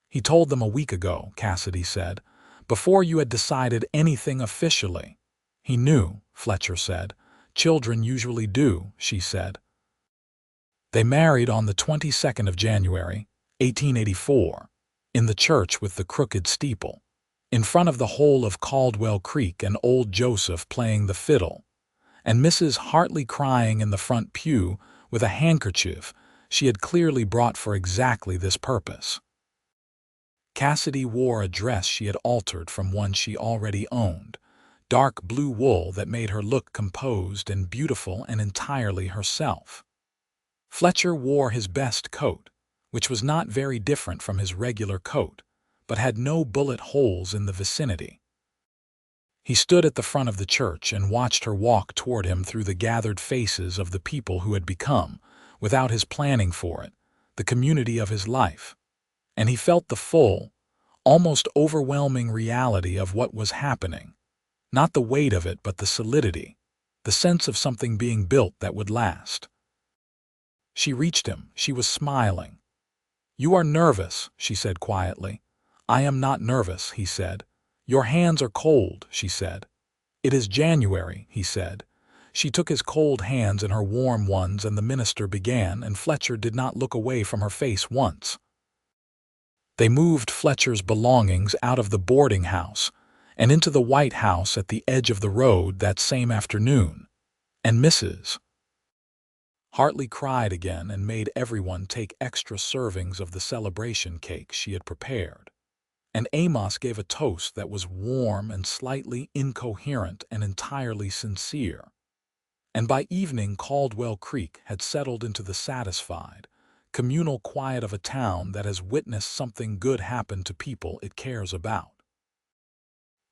"He told them a week ago," Cassidy said, "before you had decided anything officially." "He knew," Fletcher said. "Children usually do," she said. They married on the 22nd of January, 1884. In the church with the crooked steeple, in front of the hole of Caldwell Creek and old Joseph playing the fiddle, and Mrs. Hartley crying in the front pew with a handkerchief she had clearly brought for exactly this purpose. Cassidy wore a dress she had altered from one she already owned, dark blue wool that made her look composed and beautiful and entirely herself. Fletcher wore his best coat, which was not very different from his regular coat, but had no bullet holes in the vicinity. He stood at the front of the church and watched her walk toward him through the gathered faces of the people who had become, without his planning for it, the community of his life. And he felt the full, almost overwhelming reality of what was happening. Not the weight of it, but the solidity, the sense of something being built that would last. She reached him. She was smiling. "You are nervous," she said quietly. "I am not nervous," he said. "Your hands are cold," she said. "It is January," he said. She took his cold hands in her warm ones and the minister began, and Fletcher did not look away from her face once. They moved Fletcher's belongings out of the boarding house and into the white house at the edge of the road that same afternoon, and Mrs. Hartley cried again and made everyone take extra servings of the celebration cake she had prepared. And Amos gave a toast that was warm and slightly incoherent and entirely sincere. And by evening Caldwell Creek had settled into the satisfied, communal quiet of a town that has witnessed something good happen to people it cares about.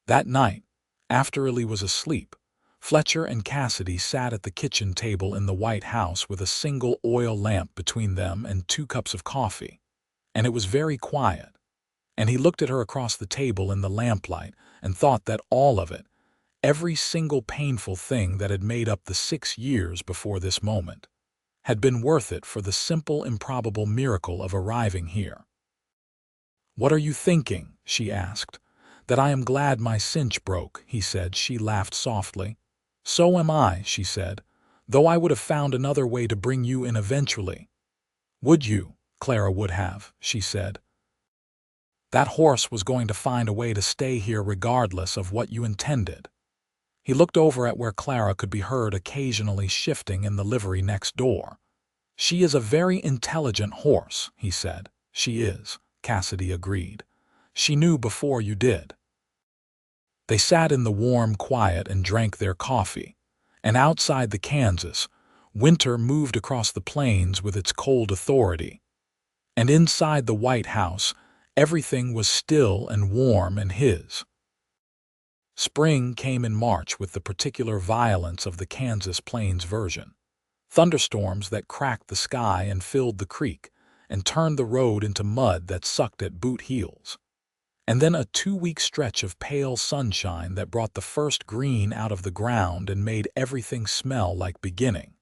That night, after Ely was asleep, Fletcher and Cassidy sat at the kitchen table in the White House with a single oil lamp between them and 2 cups of coffee. And it was very quiet. And he looked at her across the table in the lamplight and thought that all of it, every single painful thing that had made up the 6 years before this moment, had been worth it for the simple, improbable miracle of arriving here. "What are you thinking?" she asked. "That I am glad my cinch broke," he said. She laughed softly. "So am I," she said, "though I would have found another way to bring you in eventually." "Would you?" Clara would have, she said. "That horse was going to find a way to stay here regardless of what you intended." He looked over at where Clara could be heard occasionally shifting in the livery next door. "She is a very intelligent horse," he said. "She is," Cassidy agreed. "She knew before you did." They sat in the warm quiet and drank their coffee, and outside the Kansas, winter moved across the plains with its cold authority. And inside the White House, everything was still and warm and his. Spring came in March with the particular violence of the Kansas Plains version. Thunderstorms that cracked the sky and filled the creek, and turned the road into mud that sucked at boot heels. And then a 2-week stretch of pale sunshine that brought the first green out of the ground and made everything smell like beginning.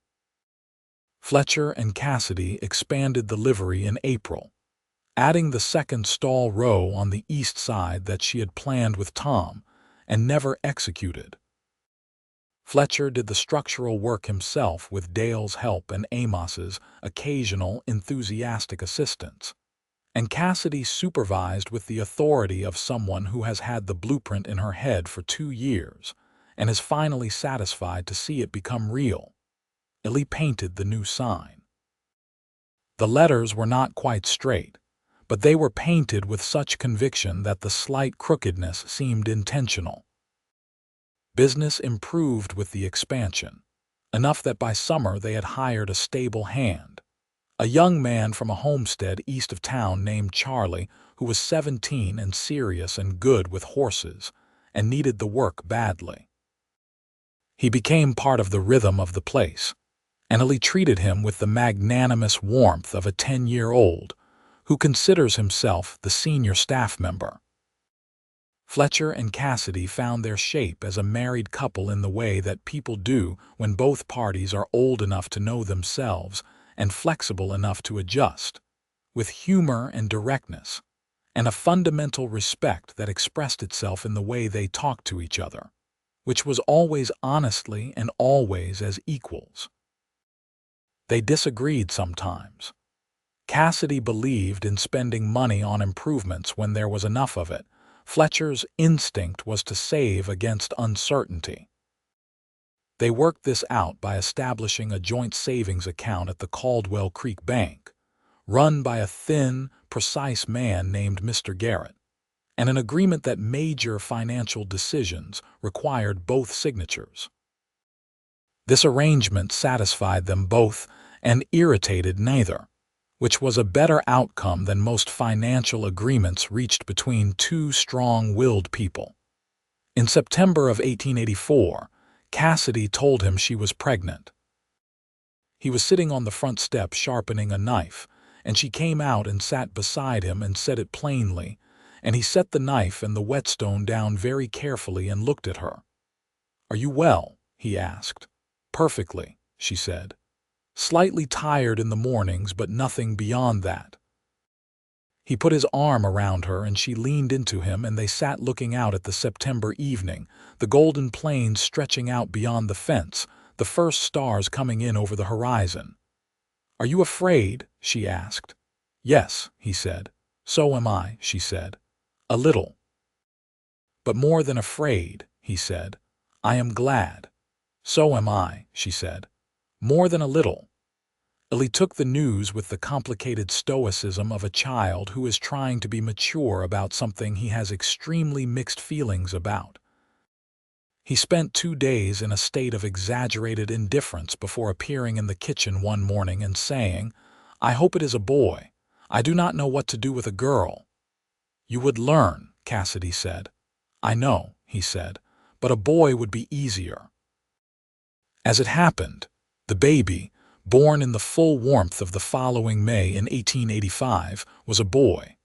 Fletcher and Cassidy expanded the livery in April, adding the second stall row on the east side that she had planned with Tom and never executed. Fletcher did the structural work himself with Dale's help and Amos's occasional enthusiastic assistance, and Cassidy supervised with the authority of someone who has had the blueprint in her head for 2 years and is finally satisfied to see it become real. Ellie painted the new sign. The letters were not quite straight, but they were painted with such conviction that the slight crookedness seemed intentional. Business improved with the expansion, enough that by summer they had hired a stable hand, a young man from a homestead east of town named Charlie, who was 17 and serious and good with horses, and needed the work badly. He became part of the rhythm of the place, and Ellie treated him with the magnanimous warmth of a 10-year-old who considers himself the senior staff member. Fletcher and Cassidy found their shape as a married couple in the way that people do when both parties are old enough to know themselves and flexible enough to adjust, with humor and directness, and a fundamental respect that expressed itself in the way they talked to each other, which was always honestly and always as equals. They disagreed sometimes. Cassidy believed in spending money on improvements when there was enough of it. Fletcher's instinct was to save against uncertainty. They worked this out by establishing a joint savings account at the Caldwell Creek Bank, run by a thin, precise man named Mr. Garrett, and an agreement that major financial decisions required both signatures. This arrangement satisfied them both and irritated neither, which was a better outcome than most financial agreements reached between two strong-willed people. In September of 1884, Cassidy told him she was pregnant. He was sitting on the front step sharpening a knife, and she came out and sat beside him and said it plainly, and he set the knife and the whetstone down very carefully and looked at her. "Are you well?" he asked. "Perfectly," she said. "Slightly tired in the mornings, but nothing beyond that." He put his arm around her and she leaned into him, and they sat looking out at the September evening, the golden plains stretching out beyond the fence, the first stars coming in over the horizon. "Are you afraid?" she asked. "Yes," he said. "So am I," she said. "A little." "But more than afraid," he said. "I am glad." "So am I," she said. "More than a little." Ellie took the news with the complicated stoicism of a child who is trying to be mature about something he has extremely mixed feelings about. He spent 2 days in a state of exaggerated indifference before appearing in the kitchen one morning and saying, "I hope it is a boy. I do not know what to do with a girl." "You would learn," Cassidy said. "I know," he said, "but a boy would be easier." As it happened, the baby, born in the full warmth of the following May in 1885, was a boy.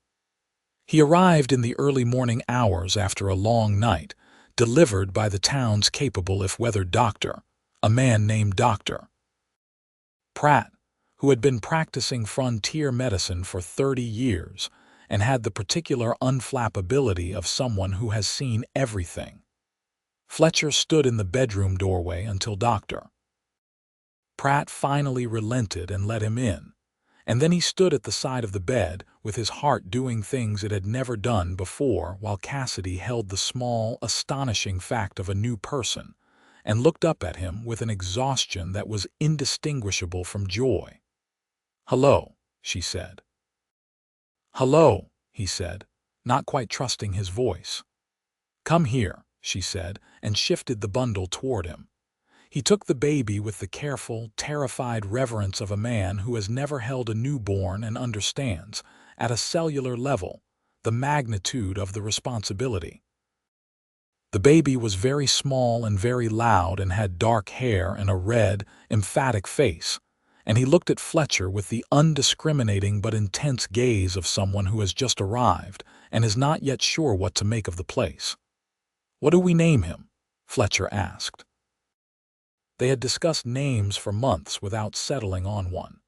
He arrived in the early morning hours after a long night, delivered by the town's capable if-weathered doctor, a man named Dr. Pratt, who had been practicing frontier medicine for 30 years and had the particular unflappability of someone who has seen everything. Fletcher stood in the bedroom doorway until Dr. Pratt finally relented and let him in, and then he stood at the side of the bed with his heart doing things it had never done before while Cassidy held the small, astonishing fact of a new person, and looked up at him with an exhaustion that was indistinguishable from joy. "Hello," she said. "Hello," he said, not quite trusting his voice. "Come here," she said, and shifted the bundle toward him. He took the baby with the careful, terrified reverence of a man who has never held a newborn and understands, at a cellular level, the magnitude of the responsibility. The baby was very small and very loud and had dark hair and a red, emphatic face, and he looked at Fletcher with the undiscriminating but intense gaze of someone who has just arrived and is not yet sure what to make of the place. "What do we name him?" Fletcher asked. They had discussed names for months without settling on one.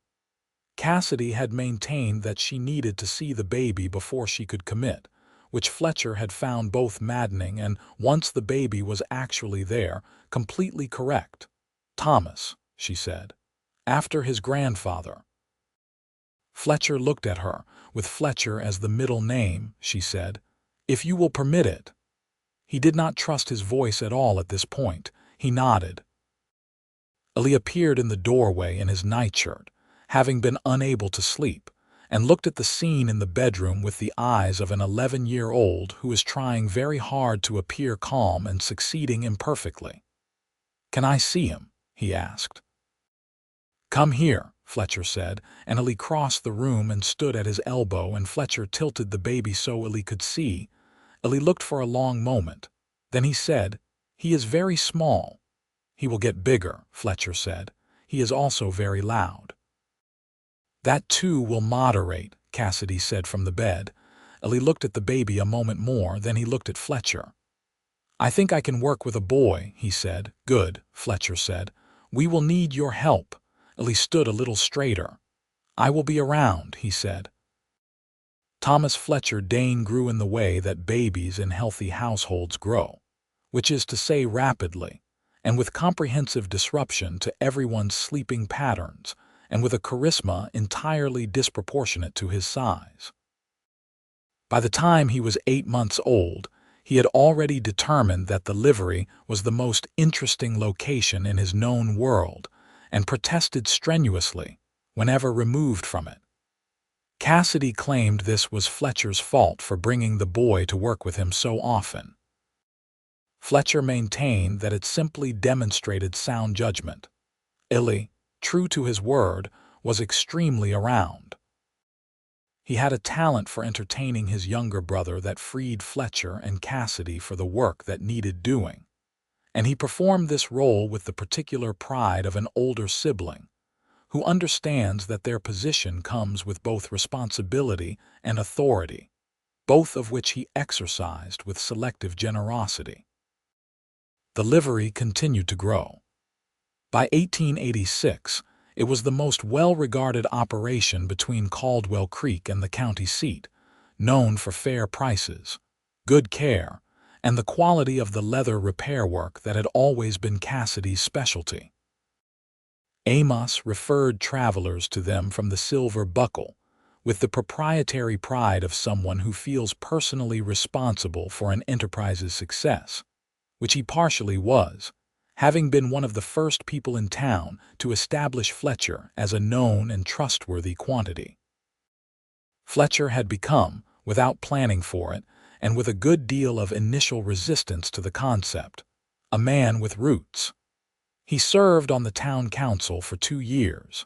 Cassidy had maintained that she needed to see the baby before she could commit, which Fletcher had found both maddening and, once the baby was actually there, completely correct. "Thomas," she said. "After his grandfather." Fletcher looked at her, with Fletcher as the middle name, she said. "If you will permit it." He did not trust his voice at all at this point. He nodded. Ellie appeared in the doorway in his nightshirt, having been unable to sleep, and looked at the scene in the bedroom with the eyes of an 11-year-old who is trying very hard to appear calm and succeeding imperfectly. "Can I see him?" he asked. "Come here," Fletcher said, and Ellie crossed the room and stood at his elbow, and Fletcher tilted the baby so Ellie could see. Ellie looked for a long moment. Then he said, "He is very small." "He will get bigger," Fletcher said. "He is also very loud." "That too will moderate," Cassidy said from the bed. Ellie looked at the baby a moment more, then he looked at Fletcher. "I think I can work with a boy," he said. "Good," Fletcher said. "We will need your help." Ellie stood a little straighter. "I will be around," he said. Thomas Fletcher Dane grew in the way that babies in healthy households grow, which is to say rapidly, and with comprehensive disruption to everyone's sleeping patterns, and with a charisma entirely disproportionate to his size. By the time he was 8 months old, he had already determined that the livery was the most interesting location in his known world, and protested strenuously whenever removed from it. Cassidy claimed this was Fletcher's fault for bringing the boy to work with him so often. Fletcher maintained that it simply demonstrated sound judgment. Ellie, true to his word, was extremely around. He had a talent for entertaining his younger brother that freed Fletcher and Cassidy for the work that needed doing, and he performed this role with the particular pride of an older sibling, who understands that their position comes with both responsibility and authority, both of which he exercised with selective generosity. The livery continued to grow. By 1886, it was the most well-regarded operation between Caldwell Creek and the county seat, known for fair prices, good care, and the quality of the leather repair work that had always been Cassidy's specialty. Amos referred travelers to them from the Silver Buckle, with the proprietary pride of someone who feels personally responsible for an enterprise's success, which he partially was, having been one of the first people in town to establish Fletcher as a known and trustworthy quantity. Fletcher had become, without planning for it, and with a good deal of initial resistance to the concept, a man with roots. He served on the town council for 2 years.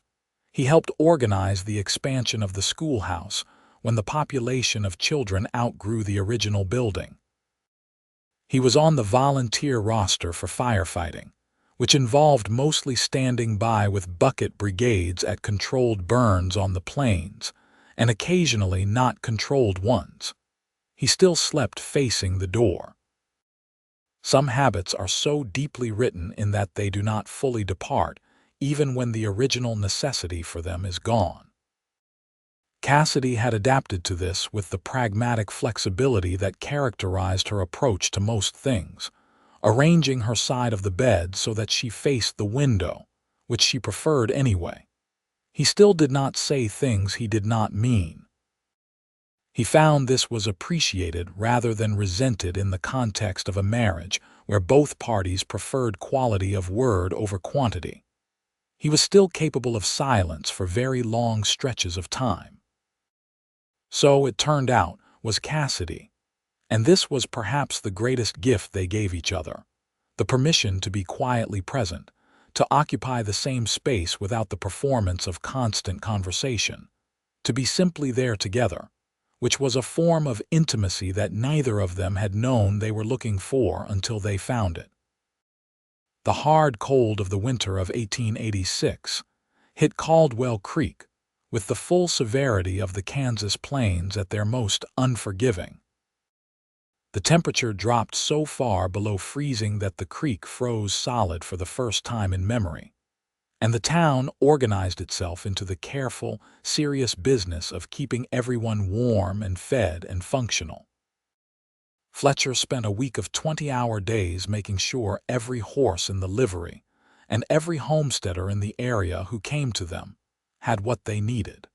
He helped organize the expansion of the schoolhouse when the population of children outgrew the original building. He was on the volunteer roster for firefighting, which involved mostly standing by with bucket brigades at controlled burns on the plains, and occasionally not controlled ones. He still slept facing the door. Some habits are so deeply written in that they do not fully depart, even when the original necessity for them is gone. Cassidy had adapted to this with the pragmatic flexibility that characterized her approach to most things, arranging her side of the bed so that she faced the window, which she preferred anyway. He still did not say things he did not mean. He found this was appreciated rather than resented in the context of a marriage where both parties preferred quality of word over quantity. He was still capable of silence for very long stretches of time. So, it turned out, was Cassidy. And this was perhaps the greatest gift they gave each other: the permission to be quietly present, to occupy the same space without the performance of constant conversation, to be simply there together, which was a form of intimacy that neither of them had known they were looking for until they found it. The hard cold of the winter of 1886 hit Caldwell Creek with the full severity of the Kansas plains at their most unforgiving. The temperature dropped so far below freezing that the creek froze solid for the first time in memory, and the town organized itself into the careful, serious business of keeping everyone warm and fed and functional. Fletcher spent a week of 20-hour days making sure every horse in the livery and every homesteader in the area who came to them had what they needed.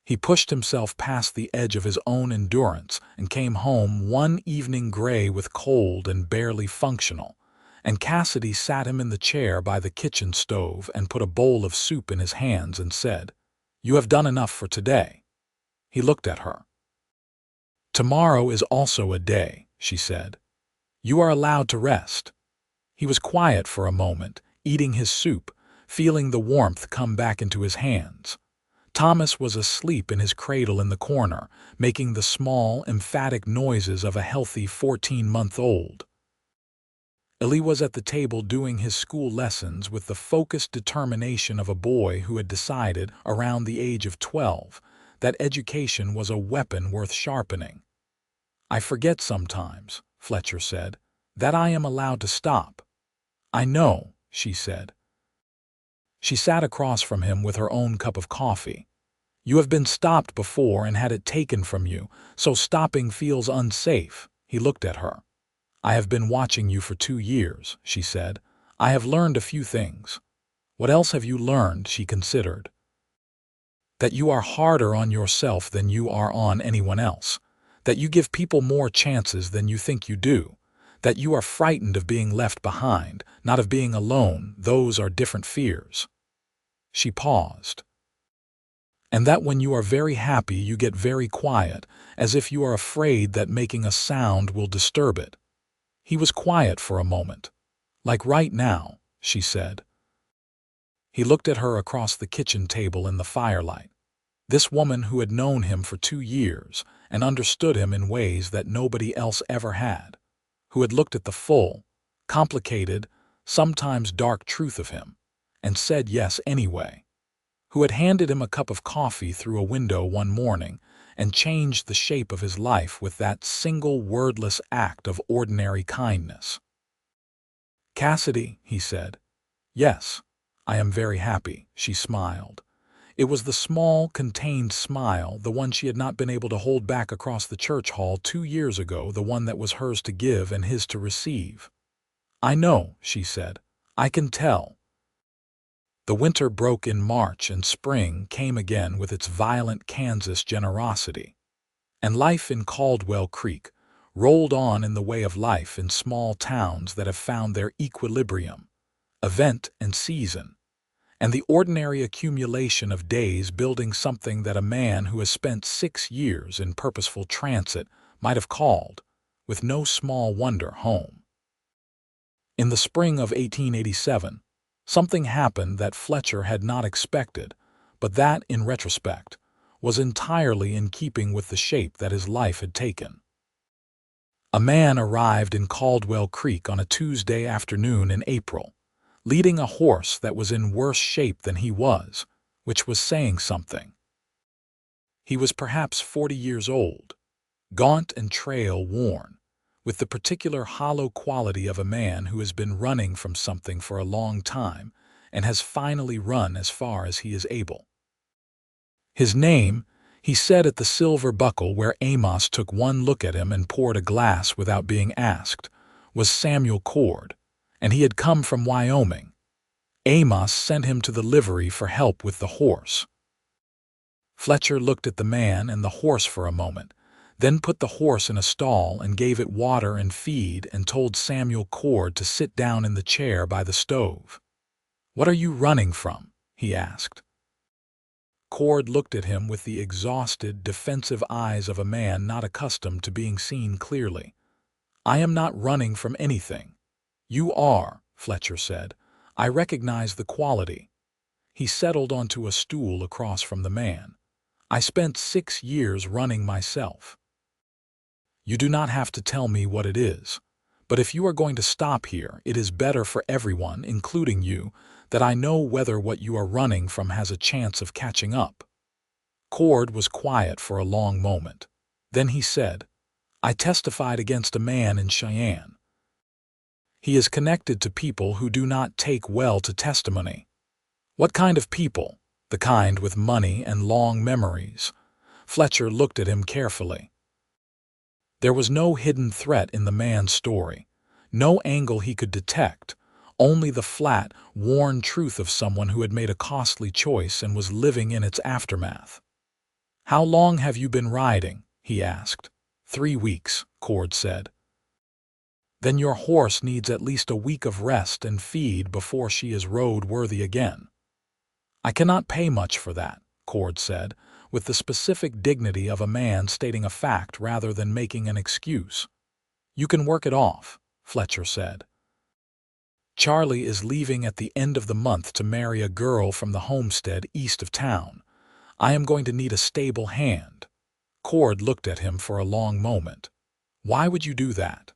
He pushed himself past the edge of his own endurance and came home one evening gray with cold and barely functional, and Cassidy sat him in the chair by the kitchen stove and put a bowl of soup in his hands and said, "You have done enough for today." He looked at her. "Tomorrow is also a day," she said. "You are allowed to rest." He was quiet for a moment, eating his soup, feeling the warmth come back into his hands. Thomas was asleep in his cradle in the corner, making the small, emphatic noises of a healthy 14-month-old. Ellie was at the table doing his school lessons with the focused determination of a boy who had decided, around the age of 12, that education was a weapon worth sharpening. "I forget sometimes," Fletcher said, "that I am allowed to stop." "I know," she said. She sat across from him with her own cup of coffee. "You have been stopped before and had it taken from you, so stopping feels unsafe." He looked at her. "I have been watching you for 2 years," she said. "I have learned a few things." "What else have you learned?" she considered. "That you are harder on yourself than you are on anyone else. That you give people more chances than you think you do. That you are frightened of being left behind, not of being alone. Those are different fears." She paused. "And that when you are very happy you get very quiet, as if you are afraid that making a sound will disturb it." He was quiet for a moment. "Like right now," she said. He looked at her across the kitchen table in the firelight. This woman who had known him for 2 years and understood him in ways that nobody else ever had, who had looked at the full, complicated, sometimes dark truth of him, and said yes anyway, who had handed him a cup of coffee through a window one morning and changed the shape of his life with that single wordless act of ordinary kindness. "Cassidy," he said. "Yes, I am very happy," she smiled. It was the small, contained smile, the one she had not been able to hold back across the church hall 2 years ago, the one that was hers to give and his to receive. "I know," she said. "I can tell." The winter broke in March and spring came again with its violent Kansas generosity. And life in Caldwell Creek rolled on in the way of life in small towns that have found their equilibrium, event and season, and the ordinary accumulation of days building something that a man who has spent 6 years in purposeful transit might have called, with no small wonder, home. In the spring of 1887, something happened that Fletcher had not expected, but that, in retrospect, was entirely in keeping with the shape that his life had taken. A man arrived in Caldwell Creek on a Tuesday afternoon in April, leading a horse that was in worse shape than he was, which was saying something. He was perhaps 40 years old, gaunt and trail-worn, with the particular hollow quality of a man who has been running from something for a long time and has finally run as far as he is able. His name, he said at the Silver Buckle, where Amos took one look at him and poured a glass without being asked, was Samuel Cord, and he had come from Wyoming. Amos sent him to the livery for help with the horse. Fletcher looked at the man and the horse for a moment, then put the horse in a stall and gave it water and feed and told Samuel Cord to sit down in the chair by the stove. "What are you running from?" he asked. Cord looked at him with the exhausted, defensive eyes of a man not accustomed to being seen clearly. "I am not running from anything." "You are," Fletcher said. "I recognize the quality." He settled onto a stool across from the man. "I spent 6 years running myself. You do not have to tell me what it is. But if you are going to stop here, it is better for everyone, including you, that I know whether what you are running from has a chance of catching up." Cord was quiet for a long moment. Then he said, "I testified against a man in Cheyenne. He is connected to people who do not take well to testimony." "What kind of people?" "The kind with money and long memories." Fletcher looked at him carefully. There was no hidden threat in the man's story, no angle he could detect, only the flat, worn truth of someone who had made a costly choice and was living in its aftermath. "How long have you been riding?" he asked. 3 weeks, Cord said. "Then your horse needs at least a week of rest and feed before she is road-worthy again." "I cannot pay much for that," Cord said, with the specific dignity of a man stating a fact rather than making an excuse. "You can work it off," Fletcher said. "Charlie is leaving at the end of the month to marry a girl from the homestead east of town. I am going to need a stable hand." Cord looked at him for a long moment. "Why would you do that?"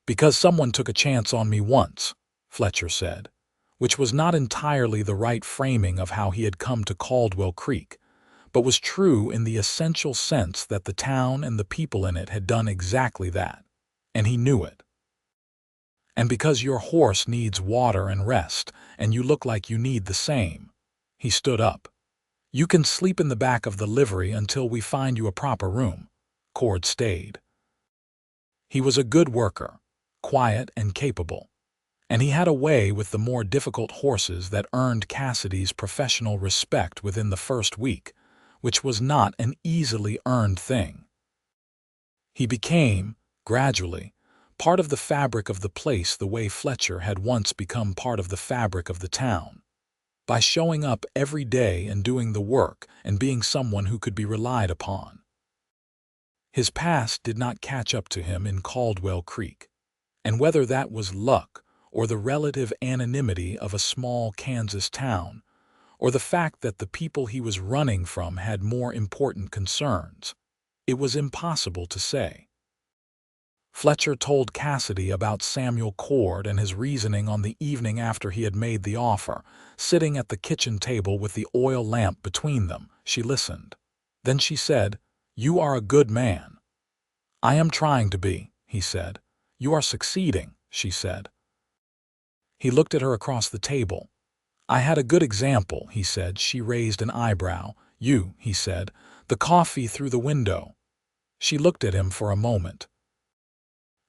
"Because someone took a chance on me once," Fletcher said, which was not entirely the right framing of how he had come to Caldwell Creek, but was true in the essential sense that the town and the people in it had done exactly that, and he knew it. "And because your horse needs water and rest, and you look like you need the same." He stood up. "You can sleep in the back of the livery until we find you a proper room." Cord stayed. He was a good worker, quiet and capable, and he had a way with the more difficult horses that earned Cassidy's professional respect within the first week, which was not an easily earned thing. He became, gradually, part of the fabric of the place the way Fletcher had once become part of the fabric of the town, by showing up every day and doing the work and being someone who could be relied upon. His past did not catch up to him in Caldwell Creek, and whether that was luck or the relative anonymity of a small Kansas town, or the fact that the people he was running from had more important concerns, it was impossible to say. Fletcher told Cassidy about Samuel Cord and his reasoning on the evening after he had made the offer, sitting at the kitchen table with the oil lamp between them. She listened. Then she said, "You are a good man." "I am trying to be," he said. "You are succeeding," she said. He looked at her across the table. "I had a good example," he said. She raised an eyebrow. "You," he said. "The coffee through the window." She looked at him for a moment.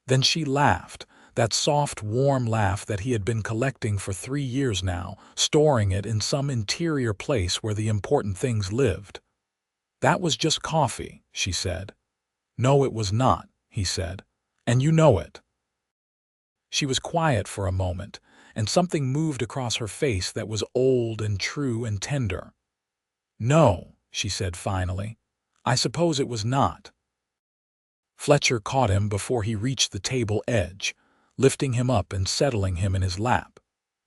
Then she laughed, that soft, warm laugh that he had been collecting for 3 years now, storing it in some interior place where the important things lived. "That was just coffee," she said. "No, it was not," he said. "And you know it." She was quiet for a moment, and something moved across her face that was old and true and tender. "No," she said finally. "I suppose it was not." Fletcher caught him before he reached the table edge, lifting him up and settling him in his lap.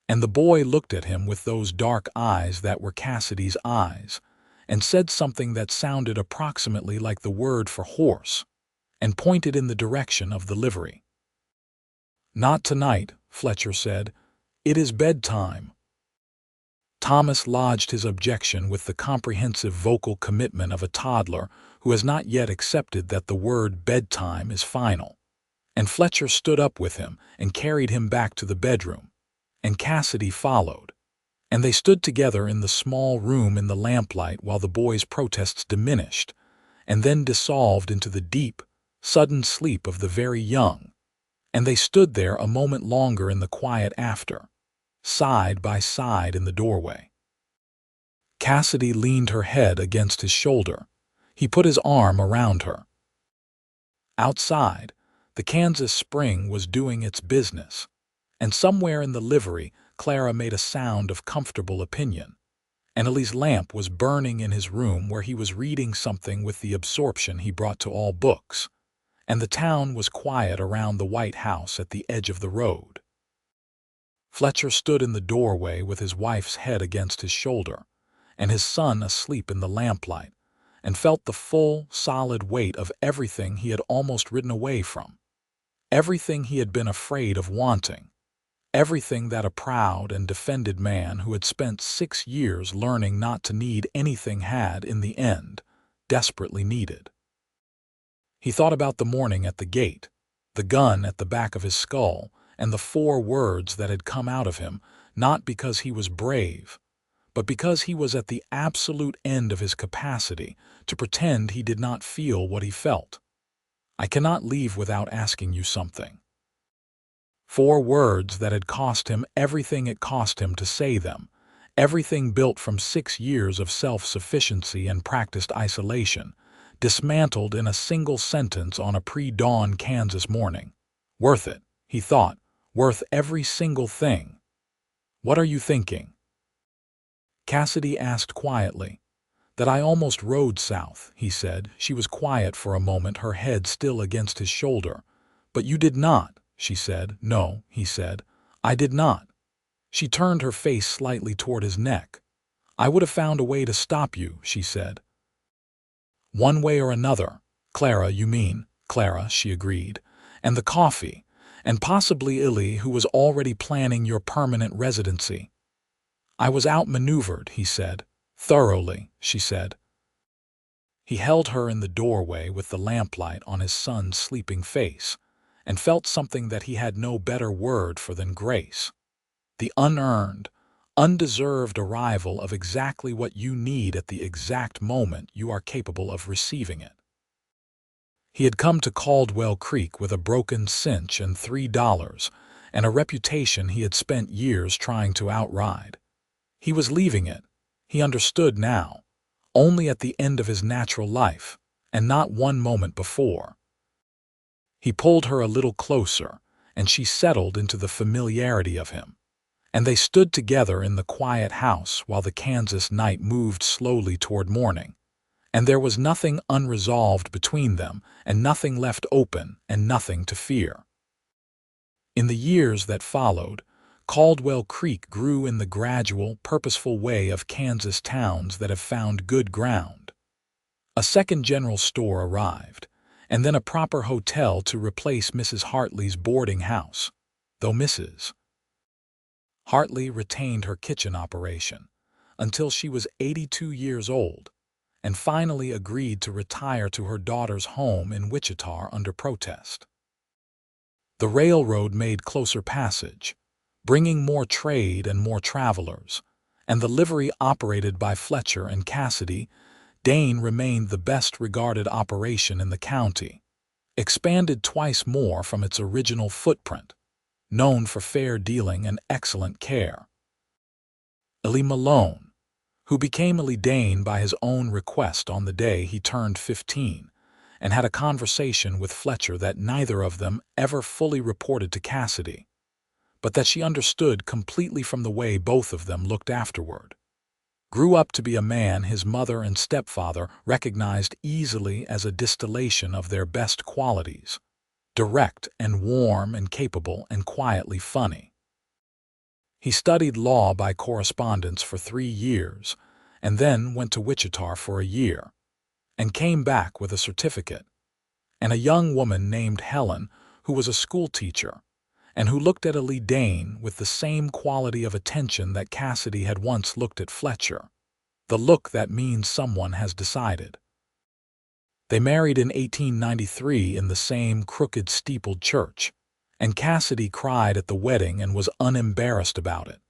And the boy looked at him with those dark eyes that were Cassidy's eyes, and said something that sounded approximately like the word for horse, and pointed in the direction of the livery. "Not tonight," Fletcher said. "It is bedtime." Thomas lodged his objection with the comprehensive vocal commitment of a toddler who has not yet accepted that the word bedtime is final. And Fletcher stood up with him and carried him back to the bedroom, and Cassidy followed, and they stood together in the small room in the lamplight while the boy's protests diminished and then dissolved into the deep, sudden sleep of the very young, and they stood there a moment longer in the quiet after, side by side in the doorway. Cassidy leaned her head against his shoulder. He put his arm around her. Outside, the Kansas spring was doing its business, and somewhere in the livery, Clara made a sound of comfortable opinion. Annalie's lamp was burning in his room where he was reading something with the absorption he brought to all books, and the town was quiet around the white house at the edge of the road. Fletcher stood in the doorway with his wife's head against his shoulder, and his son asleep in the lamplight, and felt the full, solid weight of everything he had almost ridden away from, everything he had been afraid of wanting, everything that a proud and defended man who had spent 6 years learning not to need anything had, in the end, desperately needed. He thought about the morning at the gate, the gun at the back of his skull, and the 4 words that had come out of him, not because he was brave, but because he was at the absolute end of his capacity to pretend he did not feel what he felt. "I cannot leave without asking you something." 4 words that had cost him everything it cost him to say them, everything built from 6 years of self-sufficiency and practiced isolation, dismantled in a single sentence on a pre-dawn Kansas morning. Worth it, he thought, worth every single thing. "What are you thinking?" Cassidy asked quietly. "That I almost rode south," he said. She was quiet for a moment, her head still against his shoulder. "But you did not," she said. "No," he said, "I did not." She turned her face slightly toward his neck. "I would have found a way to stop you," she said. "One way or another." "Clara, you mean." "Clara," she agreed. "And the coffee, and possibly Illy, who was already planning your permanent residency." "I was outmaneuvered," he said. "Thoroughly," she said. He held her in the doorway with the lamplight on his son's sleeping face, and felt something that he had no better word for than grace. The unearned, undeserved arrival of exactly what you need at the exact moment you are capable of receiving it. He had come to Caldwell Creek with a broken cinch and $3, and a reputation he had spent years trying to outride. He was leaving it, he understood now, only at the end of his natural life, and not one moment before. He pulled her a little closer, and she settled into the familiarity of him, and they stood together in the quiet house while the Kansas night moved slowly toward morning, and there was nothing unresolved between them, and nothing left open, and nothing to fear. In the years that followed, Caldwell Creek grew in the gradual, purposeful way of Kansas towns that have found good ground. A second general store arrived, and then a proper hotel to replace Mrs. Hartley's boarding house, though Mrs. Hartley retained her kitchen operation until she was 82 years old, and finally agreed to retire to her daughter's home in Wichita under protest. The railroad made closer passage, bringing more trade and more travelers, and the livery operated by Fletcher and Cassidy, Dane remained the best-regarded operation in the county, expanded twice more from its original footprint, known for fair dealing and excellent care. Illy Malone, who became Illy Dane by his own request on the day he turned 15, and had a conversation with Fletcher that neither of them ever fully reported to Cassidy, but that she understood completely from the way both of them looked afterward. Grew up to be a man his mother and stepfather recognized easily as a distillation of their best qualities, direct and warm and capable and quietly funny. He studied law by correspondence for 3 years, and then went to Wichita for a year, and came back with a certificate, and a young woman named Helen who was a school teacher, and who looked at Illy Dane with the same quality of attention that Cassidy had once looked at Fletcher, the look that means someone has decided. They married in 1893 in the same crooked steepled church, and Cassidy cried at the wedding and was unembarrassed about it,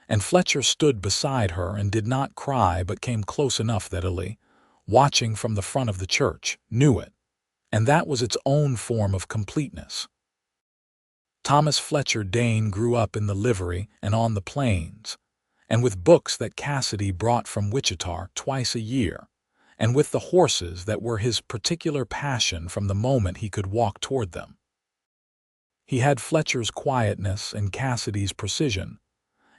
and Fletcher stood beside her and did not cry but came close enough that Illy, watching from the front of the church, knew it, and that was its own form of completeness. Thomas Fletcher Dane grew up in the livery and on the plains, and with books that Cassidy brought from Wichita twice a year, and with the horses that were his particular passion from the moment he could walk toward them. He had Fletcher's quietness and Cassidy's precision,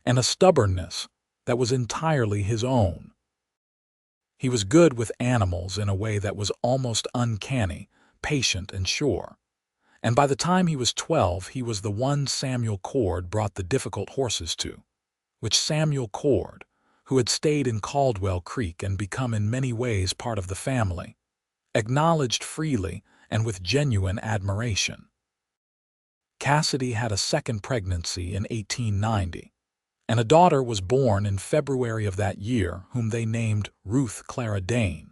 and a stubbornness that was entirely his own. He was good with animals in a way that was almost uncanny, patient and sure. And by the time he was 12, he was the one Samuel Cord brought the difficult horses to, which Samuel Cord, who had stayed in Caldwell Creek and become in many ways part of the family, acknowledged freely and with genuine admiration. Cassidy had a second pregnancy in 1890, and a daughter was born in February of that year whom they named Ruth Clara Dane.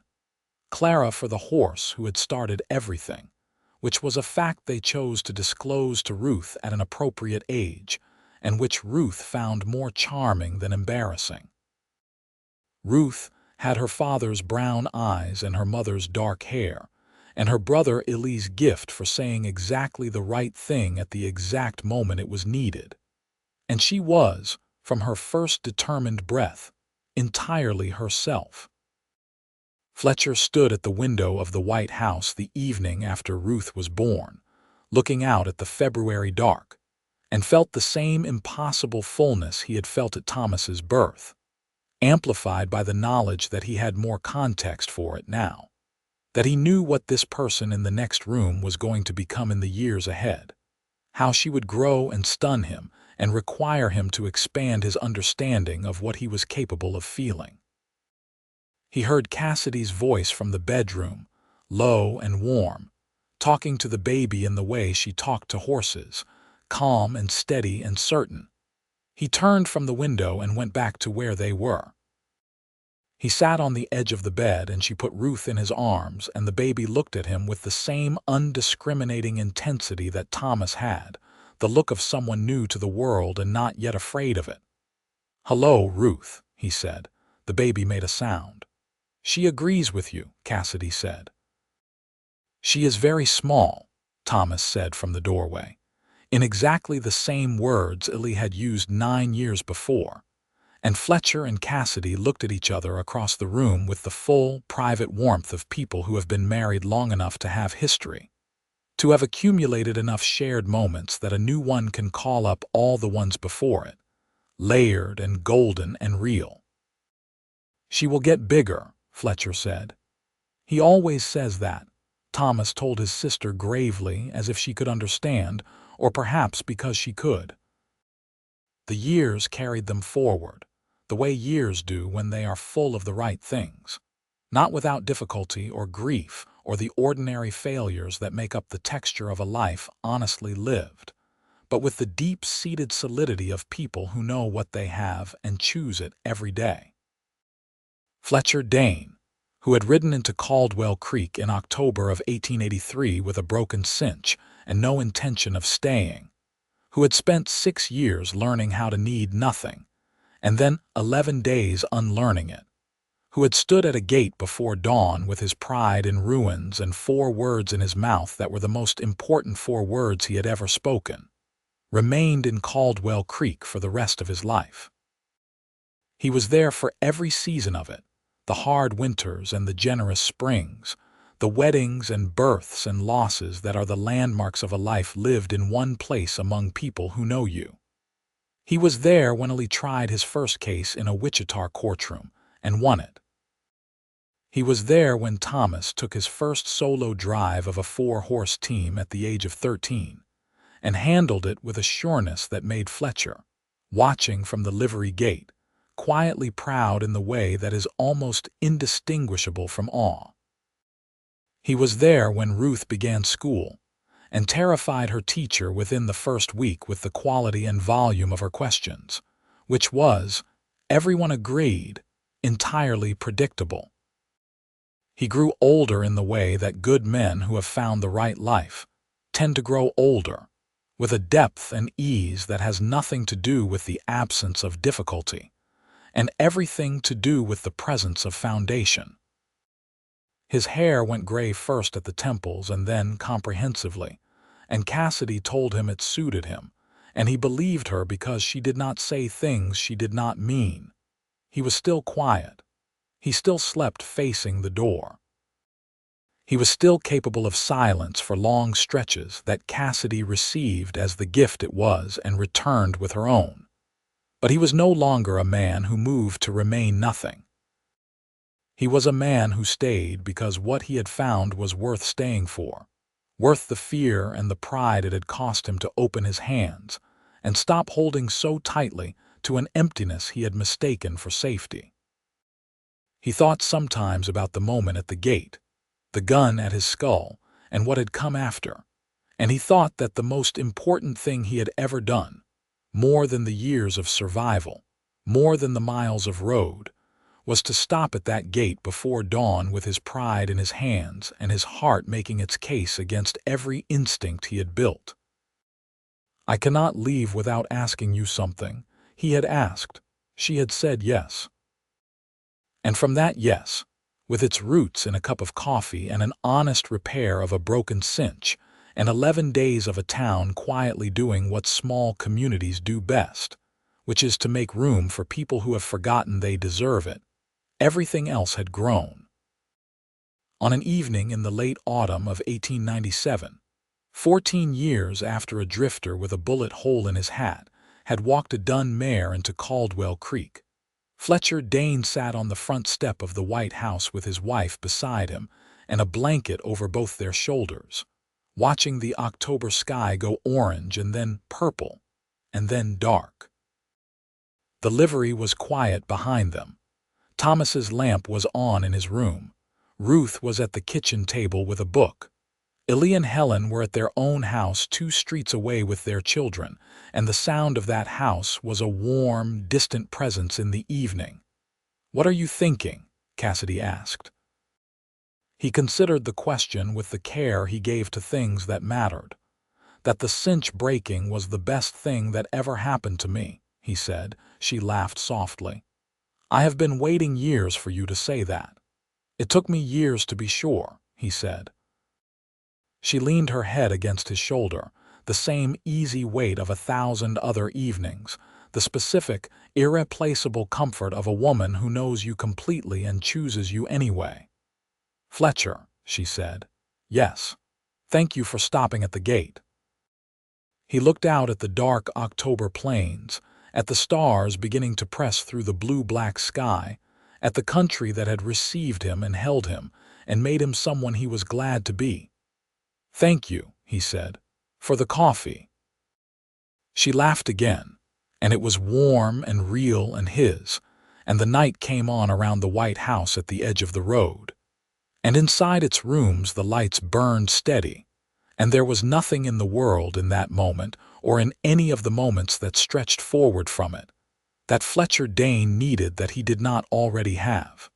Clara for the horse who had started everything, which was a fact they chose to disclose to Ruth at an appropriate age, and which Ruth found more charming than embarrassing. Ruth had her father's brown eyes and her mother's dark hair, and her brother Ellie's gift for saying exactly the right thing at the exact moment it was needed. And she was, from her first determined breath, entirely herself. Fletcher stood at the window of the White House the evening after Ruth was born, looking out at the February dark, and felt the same impossible fullness he had felt at Thomas's birth, amplified by the knowledge that he had more context for it now, that he knew what this person in the next room was going to become in the years ahead, how she would grow and stun him and require him to expand his understanding of what he was capable of feeling. He heard Cassidy's voice from the bedroom, low and warm, talking to the baby in the way she talked to horses, calm and steady and certain. He turned from the window and went back to where they were. He sat on the edge of the bed and she put Ruth in his arms, and the baby looked at him with the same undiscriminating intensity that Thomas had, the look of someone new to the world and not yet afraid of it. "Hello, Ruth," he said. The baby made a sound. "She agrees with you," Cassidy said. "She is very small," Thomas said from the doorway, in exactly the same words Ellie had used 9 years before, and Fletcher and Cassidy looked at each other across the room with the full, private warmth of people who have been married long enough to have history, to have accumulated enough shared moments that a new one can call up all the ones before it, layered and golden and real. "She will get bigger," Fletcher said. "He always says that," Thomas told his sister gravely, as if she could understand, or perhaps because she could. The years carried them forward, the way years do when they are full of the right things, not without difficulty or grief or the ordinary failures that make up the texture of a life honestly lived, but with the deep-seated solidity of people who know what they have and choose it every day. Fletcher Dane, who had ridden into Caldwell Creek in October of 1883 with a broken cinch and no intention of staying, who had spent 6 years learning how to need nothing, and then 11 days unlearning it, who had stood at a gate before dawn with his pride in ruins and 4 words in his mouth that were the most important 4 words he had ever spoken, remained in Caldwell Creek for the rest of his life. He was there for every season of it, the hard winters and the generous springs, the weddings and births and losses that are the landmarks of a life lived in one place among people who know you. He was there when Lee tried his first case in a Wichita courtroom and won it. He was there when Thomas took his first solo drive of a 4-horse team at the age of 13 and handled it with a sureness that made Fletcher, watching from the livery gate, quietly proud in the way that is almost indistinguishable from awe. He was there when Ruth began school and terrified her teacher within the first week with the quality and volume of her questions, which was, everyone agreed, entirely predictable. He grew older in the way that good men who have found the right life tend to grow older, with a depth and ease that has nothing to do with the absence of difficulty, and everything to do with the presence of foundation. His hair went gray first at the temples and then comprehensively, and Cassidy told him it suited him, and he believed her because she did not say things she did not mean. He was still quiet, He still slept facing the door. He was still capable of silence for long stretches that Cassidy received as the gift it was and returned with her own. But he was no longer a man who moved to remain nothing. He was a man who stayed because what he had found was worth staying for, worth the fear and the pride it had cost him to open his hands and stop holding so tightly to an emptiness he had mistaken for safety. He thought sometimes about the moment at the gate, the gun at his skull, and what had come after, and he thought that the most important thing he had ever done, more than the years of survival, more than the miles of road, was to stop at that gate before dawn with his pride in his hands and his heart making its case against every instinct he had built. "I cannot leave without asking you something," he had asked. She had said yes. And from that yes, with its roots in a cup of coffee and an honest repair of a broken cinch, and 11 days of a town quietly doing what small communities do best, which is to make room for people who have forgotten they deserve it, everything else had grown. On an evening in the late autumn of 1897, 14 years after a drifter with a bullet hole in his hat had walked a dun mare into Caldwell Creek, Fletcher Dane sat on the front step of the White House with his wife beside him and a blanket over both their shoulders, watching the October sky go orange and then purple and then dark. The livery was quiet behind them. Thomas's lamp was on in his room. Ruth was at the kitchen table with a book. Illy and Helen were at their own house 2 streets away with their children, and the sound of that house was a warm, distant presence in the evening. "What are you thinking?" Cassidy asked. He considered the question with the care he gave to things that mattered. "That the cinch breaking was the best thing that ever happened to me," he said. She laughed softly. "I have been waiting years for you to say that." "It took me years to be sure," he said. She leaned her head against his shoulder, the same easy weight of 1,000 other evenings, the specific, irreplaceable comfort of a woman who knows you completely and chooses you anyway. "Fletcher," she said. "Yes. Thank you for stopping at the gate." He looked out at the dark October plains, at the stars beginning to press through the blue-black sky, at the country that had received him and held him and made him someone he was glad to be. "Thank you," he said, "for the coffee." She laughed again, and it was warm and real and his, and the night came on around the White House at the edge of the road. And inside its rooms the lights burned steady, and there was nothing in the world in that moment or in any of the moments that stretched forward from it that Fletcher Dane needed that he did not already have.